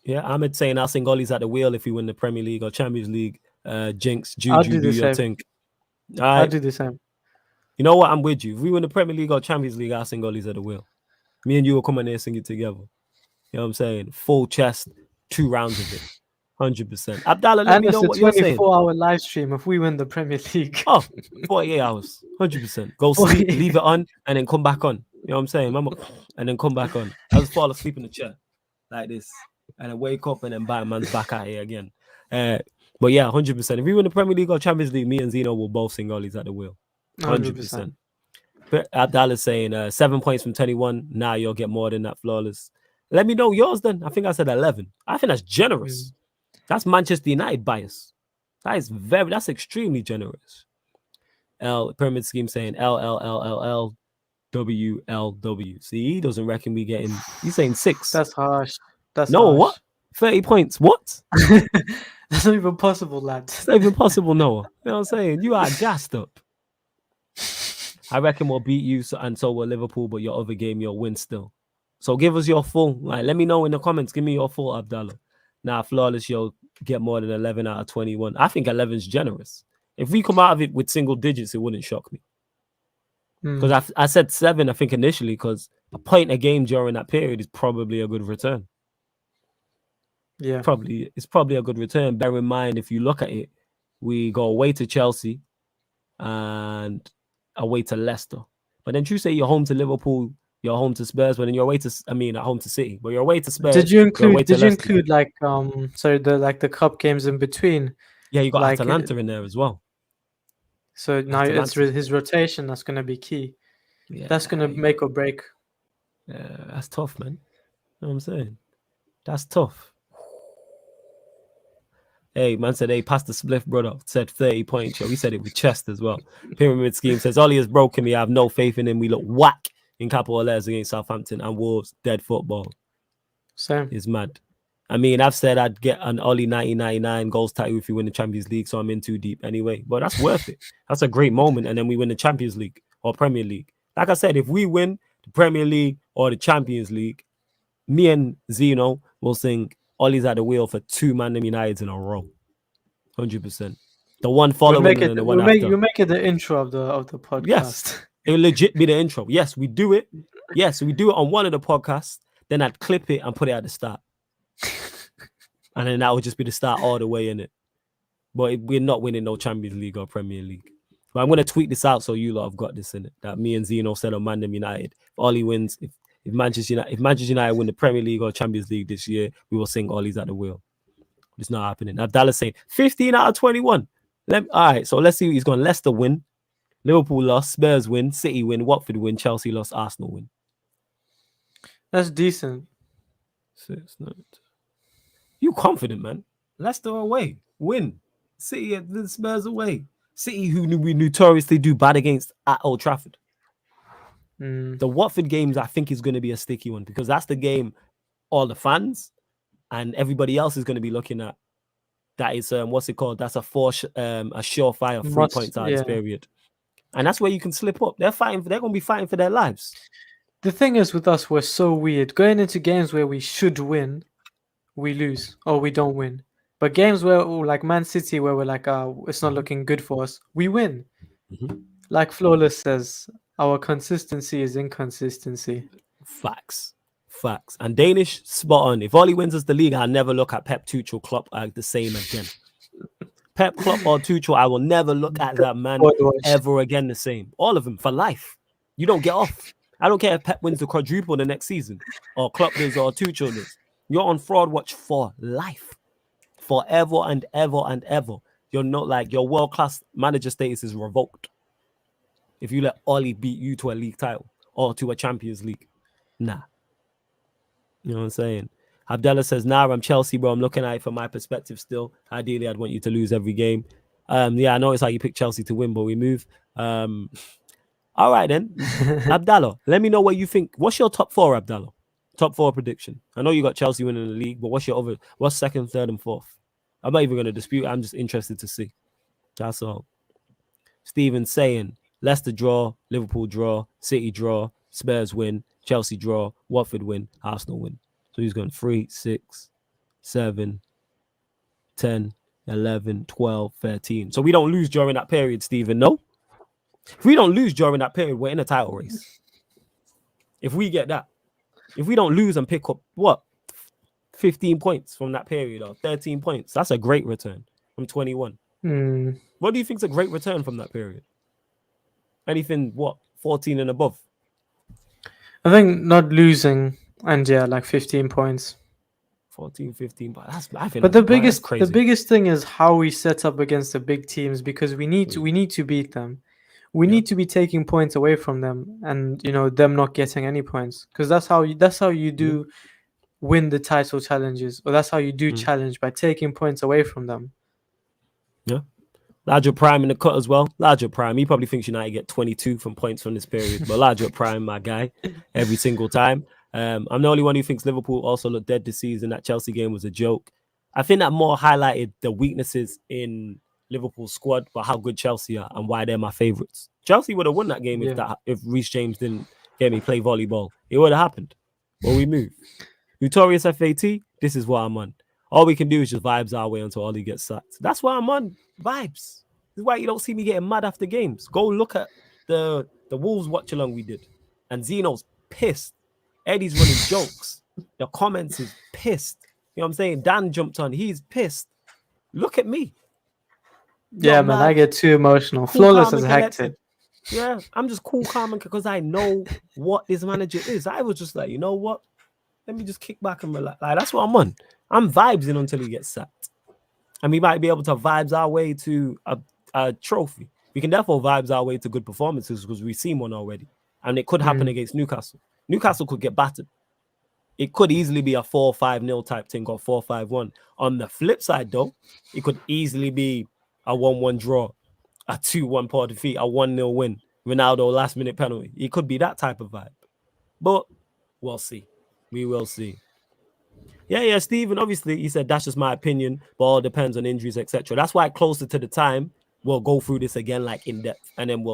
Yeah, Ahmed saying I'll sing Ollie's at the wheel if we win the Premier League or Champions League. Jinx, Juju, do your thing. I'll do the same. You know what? I'm with you. If we win the Premier League or Champions League, I'll sing Ollie's at the wheel. Me and you will come in there and sing it together. You know what I'm saying? Full chest, 2 rounds of it. 100%. Abdallah, let me know what you're saying. 24-hour live stream if we win the Premier League. 48 hours. 100%. Go sleep, leave it on, and then come back on. You know what I'm saying? Mama, and then come back on. I just fall asleep in the chair like this. And I wake up and then bam, man's back out here again. But yeah, 100%. If we win the Premier League or Champions League, me and Zeno will both sing Ollie's at the wheel. 100%. But Abdallah's saying 7 points from 21. Now you'll get more than that, Flawless. Let me know yours then. I think I said 11. I think that's generous. That's Manchester United bias. That's extremely generous. L pyramid scheme saying LLLLLWLW. See, he doesn't reckon we getting. He's saying 6. That's harsh. That's No, harsh. what? 30 points. What? That's not even possible, lad. It's not even possible, Noah. You know what I'm saying? You are gassed up. I reckon we'll beat you, and so will Liverpool, but your other game, you'll win still. So give us your full. Like, let me know in the comments. Give me your full, Abdallah. Now, flawless, you'll get more than 11 out of 21. I think 11 is generous. If we come out of it with single digits, it wouldn't shock me. Because I said 7, I think, initially, because a point a game during that period is probably a good return. Yeah. It's probably a good return. Bear in mind, if you look at it, we go away to Chelsea and away to Leicester. But then you say you're home to Liverpool, you're home to Spurs, but then you're away to, at home to City, but you're away to Spurs. Did you include like the cup games in between? Yeah, you got like, Atalanta in there as well. So now it's his rotation that's going to be key. Yeah, that's going to make or break. Yeah, that's tough, man. You know what I'm saying? That's tough. Hey, man said, hey, Pastor Spliff, brother, said 30 points. Yo, he said it with chest as well. Pyramid Scheme says, Ollie has broken me. I have no faith in him. We look whack in capital letters against Southampton and Wolves. Dead football. Same. It's mad. I mean, I've said I'd get an Ollie 1999 goals tattoo if you win the Champions League, so I'm in too deep anyway. But that's worth it. That's a great moment. And then we win the Champions League or Premier League. Like I said, if we win the Premier League or the Champions League, me and Zeno will sing Ollie's at the wheel for 2 ManDem Uniteds in a row. 100%. The one following and the one after. You make it the intro of the podcast. Yes. It will legit be the intro. Yes, we do it. Yes, we do it on one of the podcasts. Then I'd clip it and put it at the start. And then that would just be the start all the way in it. But we're not winning no Champions League or Premier League. But I'm going to tweet this out so you lot have got this in it. That me and Zeno said on ManDem United. If Ollie wins, if Manchester United win the Premier League or Champions League this year, we will sing Ollie's at the wheel. It's not happening. Now Dallas saying 15 out of 21. All right, so let's see what he's going. Leicester win. Liverpool lost. Spurs win. City win. Watford win. Chelsea lost. Arsenal win. That's decent. 6, 9. You confident, man. Leicester away. Win. City at the Spurs away. City, who we notoriously do bad against at Old Trafford. The Watford games, I think, is going to be a sticky one because that's the game all the fans and everybody else is going to be looking at. That is, what's it called? That's a surefire 3 points out of this period. And that's where you can slip up. They're going to be fighting for their lives. The thing is with us, we're so weird. Going into games where we should win, we lose or we don't win. But games where, like Man City, where we're like, it's not looking good for us, we win. Like Flawless says, our consistency is inconsistency. Facts. And Danish, spot on. If Ollie wins us the league, I'll never look at Pep, Tuchel, Klopp the same again. Pep, Klopp, or Tuchel, I will never look at that man ever again the same. All of them for life. You don't get off. I don't care if Pep wins the quadruple the next season, or Klopp does, or Tuchel does. You're on fraud watch for life. Forever and ever and ever. You're not like your world-class manager status is revoked. If you let Ollie beat you to a league title or to a Champions League. Nah. You know what I'm saying? Abdallah says, nah, I'm Chelsea, bro. I'm looking at it from my perspective still. Ideally, I'd want you to lose every game. Yeah, I noticed how you picked Chelsea to win, but we move. All right, then. Abdallah, let me know what you think. What's your top 4, Abdallah? Top 4 prediction. I know you got Chelsea winning the league, but what's second, third, and fourth? I'm not even going to dispute it. I'm just interested to see. That's all. Steven saying, Leicester draw, Liverpool draw, City draw, Spurs win, Chelsea draw, Watford win, Arsenal win. So he's going 3, 6, 7, 10, 11, 12, 13. So we don't lose during that period, Stephen, no? If we don't lose during that period, we're in a title race. If we get that. If we don't lose and pick up, 15 points from that period or 13 points, that's a great return from 21. What do you think is a great return from that period? Anything, 14 and above? I think not losing and like 15 points. 14, 15, but the biggest thing is how we set up against the big teams because we need to beat them. We need to be taking points away from them and them not getting any points because that's how you do win the title challenges, or that's how you do challenge, by taking points away from them. Yeah. Larger Prime in the cut as well. Larger Prime. He probably thinks United get 22 from points from this period. But Larger Prime, my guy, every single time. I'm the only one who thinks Liverpool also looked dead this season. That Chelsea game was a joke. I think that more highlighted the weaknesses in Liverpool's squad, but how good Chelsea are and why they're my favourites. Chelsea would have won that game if Reece James didn't get me play volleyball. It would have happened. But we move. Notorious FAT, this is what I'm on. All we can do is just vibes our way until Ollie gets sacked. That's why I'm on. Vibes. This is why you don't see me getting mad after games. Go look at the Wolves watch along we did. And Zeno's pissed. Eddie's running jokes. The comments is pissed. You know what I'm saying? Dan jumped on. He's pissed. Look at me. Yeah, man, I get too emotional. Cool, Flawless as hectic. Yeah, I'm just cool, calm, and because I know what this manager is. I was just like, you know what? Let me just kick back and relax. Like, that's what I'm on. I'm vibesing until he gets sacked. And we might be able to vibes our way to a trophy. We can therefore vibes our way to good performances because we've seen one already. And it could happen against Newcastle. Newcastle could get battered. It could easily be a 4-5-0 type thing or 4-5-1. On the flip side, though, it could easily be a 1-1 draw, a 2-1 poor defeat, a 1-0 win, Ronaldo last-minute penalty. It could be that type of vibe. But we'll see. We will see. Yeah, Stephen, obviously, he said, that's just my opinion, but all depends on injuries, etc. That's why closer to the time, we'll go through this again, like in depth, and then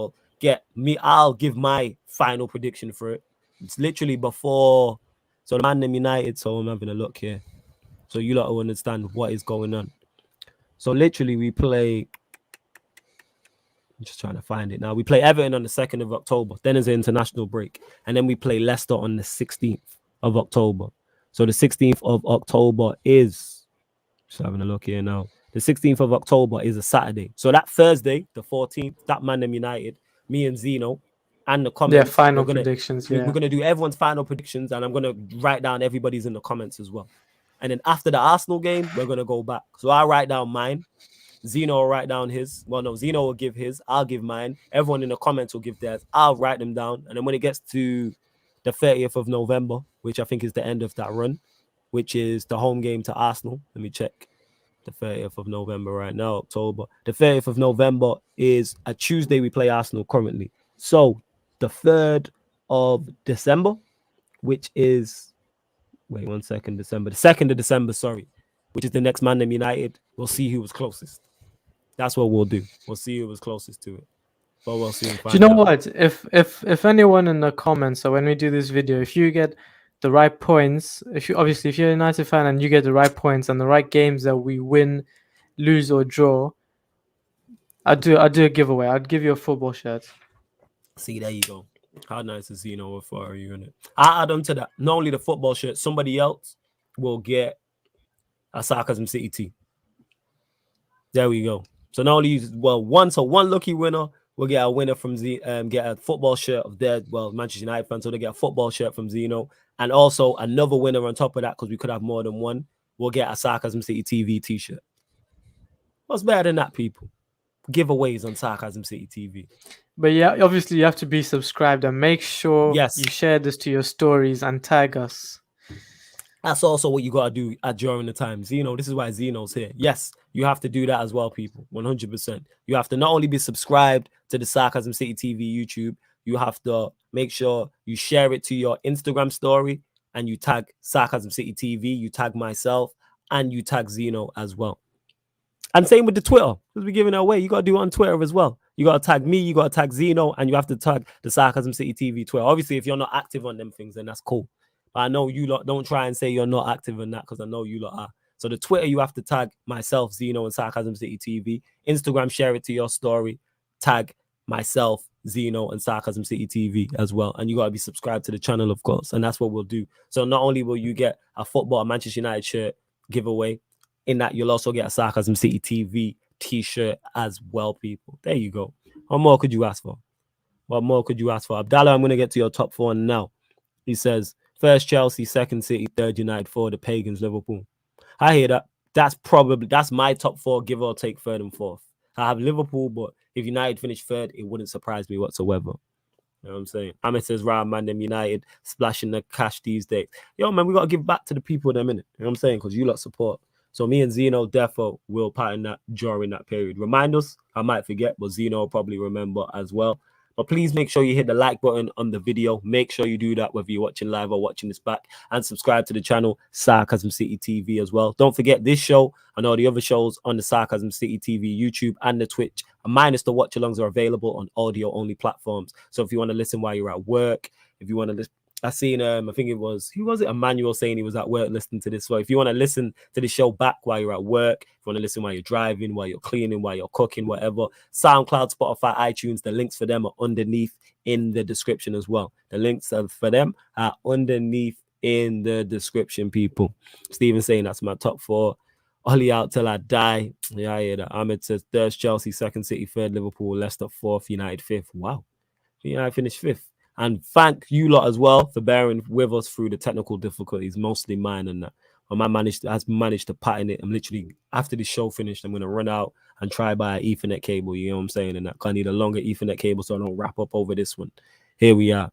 I'll give my final prediction for it. It's literally before, so the ManDem United, so I'm having a look here. So you lot will understand what is going on. So literally we play, I'm just trying to find it now. We play Everton on the 2nd of October, then there's an international break, and then we play Leicester on the 16th of October. So the 16th of October is, just having a look here now. The 16th of October is a Saturday. So that Thursday, the 14th, that ManDem United, me and Zeno, and the comments. Yeah, final predictions. We're going to do everyone's final predictions, and I'm going to write down everybody's in the comments as well. And then after the Arsenal game, we're going to go back. So I'll write down mine. Zeno will write down his. Well, no, Zeno will give his. I'll give mine. Everyone in the comments will give theirs. I'll write them down. And then when it gets to the 30th of November, which I think is the end of that run, which is the home game to Arsenal. Let me check. The 30th of November right now, October. The 30th of November is a Tuesday we play Arsenal currently. So the 3rd of December, which is, wait 1 second, December. The 2nd of December, sorry, which is the next ManDem United. We'll see who was closest. That's what we'll do. We'll see who was closest to it. But we'll see. Do you know what? If anyone in the comments, or when we do this video, if you get the right points, if you're a United fan and you get the right points and the right games that we win, lose or draw, I'd do a giveaway. I'd give you a football shirt. See, there you go. How nice is Zeno for you in it? I add on to that. Not only the football shirt, somebody else will get a Sarcasm City tee. There we go. So not only one lucky winner will get a winner from get a football shirt of their Manchester United fans, so they get a football shirt from Zeno. And also another winner on top of that, because we could have more than one, will get a Sarcasm City TV t-shirt. What's better than that, people? Giveaways on Sarcasm City TV. But yeah, obviously you have to be subscribed and make sure you share this to your stories and tag us. That's also what you got to do during the time. Zeno, this is why Zeno's here. Yes, you have to do that as well, people. 100%. You have to not only be subscribed to the Sarcasm City TV YouTube, you have to make sure you share it to your Instagram story and you tag Sarcasm City TV, you tag myself, and you tag Zeno as well. And same with the Twitter, because we're giving it away. You got to do it on Twitter as well. You got to tag me, you got to tag Zeno, and you have to tag the Sarcasm City TV Twitter. Obviously, if you're not active on them things, then that's cool. But I know you lot don't try and say you're not active on that, because I know you lot are. So the Twitter, you have to tag myself, Zeno, and Sarcasm City TV. Instagram, share it to your story. Tag myself, Zeno, and Sarcasm City TV as well. And you got to be subscribed to the channel, of course. And that's what we'll do. So not only will you get a football Manchester United shirt giveaway, in that you'll also get a Sarcasm City TV t-shirt as well, people. There you go. What more could you ask for? What more could you ask for? Abdallah, I'm going to get to your top four now. He says, first Chelsea, second City, third United, fourth the Pagans, Liverpool. I hear that. That's my top four, give or take third and fourth. I have Liverpool, but if United finish third, it wouldn't surprise me whatsoever. You know what I'm saying? Ahmed says, right, ManDem United splashing the cash these days. Yo, man, we got to give back to the people them, innit? You know what I'm saying? Because you lot support. So me and Zeno defo will pattern that during that period. Remind us, I might forget, but Zeno will probably remember as well. But please make sure you hit the like button on the video. Make sure you do that whether you're watching live or watching this back. And subscribe to the channel, Sarcasm City TV as well. Don't forget this show and all the other shows on the Sarcasm City TV YouTube and the Twitch. Minus the watch-alongs are available on audio-only platforms. So if you want to listen while you're at work, if you want to listen, I seen I think it was, who was it? Emmanuel saying he was at work listening to this. So if you want to listen to the show back while you're at work, if you want to listen while you're driving, while you're cleaning, while you're cooking, whatever, SoundCloud, Spotify, iTunes, the links for them are underneath in the description as well. The links for them are underneath in the description, people. Steven saying that's my top 4. Ollie out till I die. Yeah, I hear that. Ahmed says third Chelsea, second City, third Liverpool, Leicester, fourth, United, fifth. Wow. United finished fifth. And thank you lot as well for bearing with us through the technical difficulties, mostly mine and that. My man has managed to pattern it. I'm literally, after the show finished, I'm going to run out and try buy an Ethernet cable, you know what I'm saying? And that I need a longer Ethernet cable so I don't wrap up over this one. Here we are.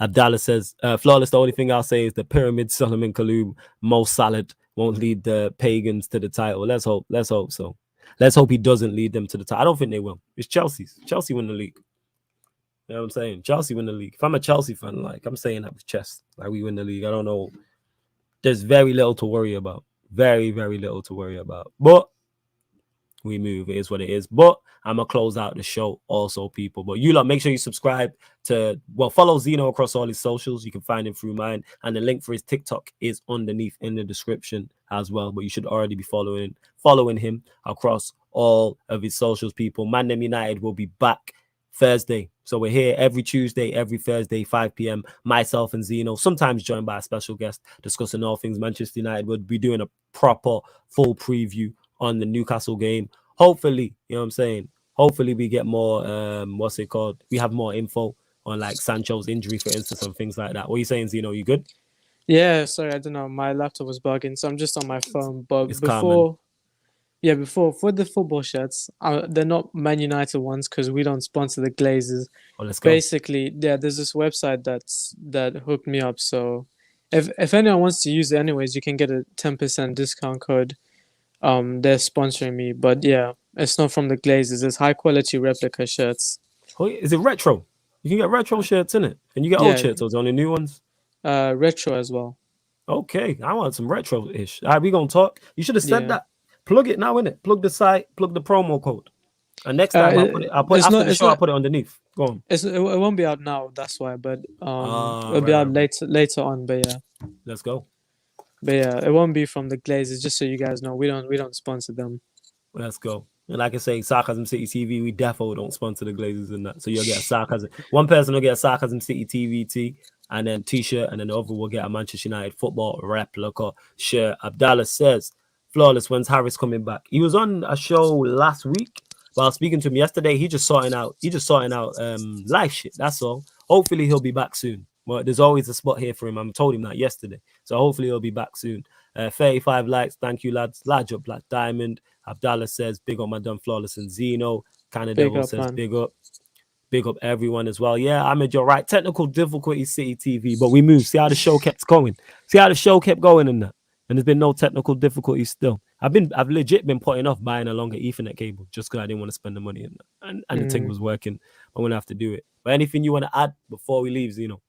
Abdallah says, Flawless, the only thing I'll say is the Pyramid, Solomon Kalou, Mo Salad won't lead the Pagans to the title. Let's hope so. Let's hope he doesn't lead them to the title. I don't think they will. It's Chelsea's. Chelsea win the league. You know what I'm saying? Chelsea win the league. If I'm a Chelsea fan, like I'm saying that with chest, like we win the league. I don't know. There's very little to worry about. Very, very little to worry about. But we move. It is what it is. But I'm going to close out the show also, people. But you lot, make sure you subscribe to, follow Zeno across all his socials. You can find him through mine. And the link for his TikTok is underneath in the description as well. But you should already be following him across all of his socials, people. ManDem United will be back Thursday. So we're here every Tuesday, every Thursday, 5 p.m. Myself and Zeno, sometimes joined by a special guest, discussing all things Manchester United. We'll be doing a proper full preview on the Newcastle game. Hopefully, you know what I'm saying? Hopefully we get more, we have more info on like Sancho's injury, for instance, and things like that. What are you saying, Zeno? You good? Yeah, sorry, I don't know. My laptop was bugging, so I'm just on my phone. But It's before for the football shirts, they're not Man United ones because we don't sponsor the Glazers. Oh, let's go. Basically, yeah, there's this website that hooked me up. So if anyone wants to use it anyways, you can get a 10% discount code. They're sponsoring me, but yeah, it's not from the Glazers. It's high quality replica shirts. Oh, is it retro? You can get retro shirts in it, and you get old shirts. Or only new ones? Retro as well. Okay, I want some retro-ish. All right, we gonna talk. You should have said that. Plug it now, innit? Plug the site, plug the promo code. And next time I'll put it underneath. Go on. It won't be out now, that's why, but it'll be out later on. But yeah. Let's go. But yeah, it won't be from the Glazers, just so you guys know. We don't sponsor them. Let's go. And like I say, Sarcasm City TV, we definitely don't sponsor the Glazers and that. So you'll get a Sarcasm. One person will get a Sarcasm City TV tee and then t-shirt, and then the other will get a Manchester United football replica shirt. Abdallah says, Flawless, when's Harris coming back? He was on a show last week. While speaking to him yesterday, he just sorting out life shit. That's all. Hopefully he'll be back soon. Well, there's always a spot here for him. I told him that yesterday. So hopefully he'll be back soon. 35 likes. Thank you, lads. Large up, Black Diamond. Abdallah says, big up my done Flawless and Zeno. Canada says, man. Big up. Big up everyone as well. Yeah, Ahmed, you're right. Technical difficulty, City TV, but we moved. See how the show kept going. See how the show kept going in that. And there's been no technical difficulties still. I've legit been putting off buying a longer Ethernet cable just because I didn't want to spend the money in that. And the thing was working. I'm gonna have to do it. But anything you want to add before we leave, Zeno?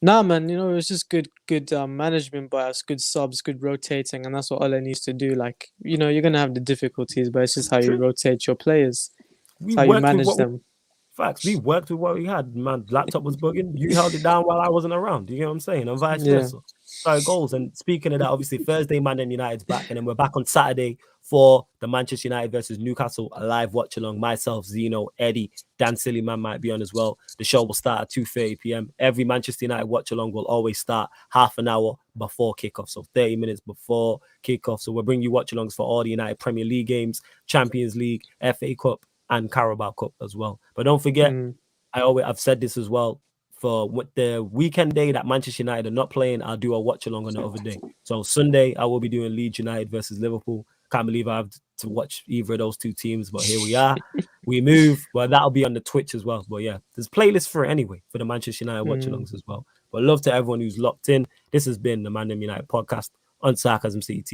Nah, man, it was just good management by us, good subs, good rotating, and that's what Ole needs to do. Like, you're gonna have the difficulties, but it's just how you rotate your players. It's how you manage them. Facts. We worked with what we had. Man, laptop was bugging. You held it down while I wasn't around. You get what I'm saying? And vice versa. So it goes. And speaking of that, obviously Thursday, ManDem United's back, and then we're back on Saturday for the Manchester United versus Newcastle, a live watch along. Myself, Zeno, Eddie, Dan Sillyman might be on as well. The show will start at 2:30 p.m. Every Manchester United watch along will always start half an hour before kickoff, so 30 minutes before kickoff. So we'll bring you watch alongs for all the United Premier League games, Champions League, FA Cup, and Carabao Cup as well. But don't forget, I've said this as well, for the weekend day that Manchester United are not playing, I'll do a watch along on the other day. So Sunday, I will be doing Leeds United versus Liverpool. Can't believe I have to watch either of those two teams, but here we are. We move. Well, that'll be on the Twitch as well. But yeah, there's playlists for it anyway for the Manchester United watch-alongs as well. But love to everyone who's locked in. This has been the ManDem United podcast on Sarcasm City.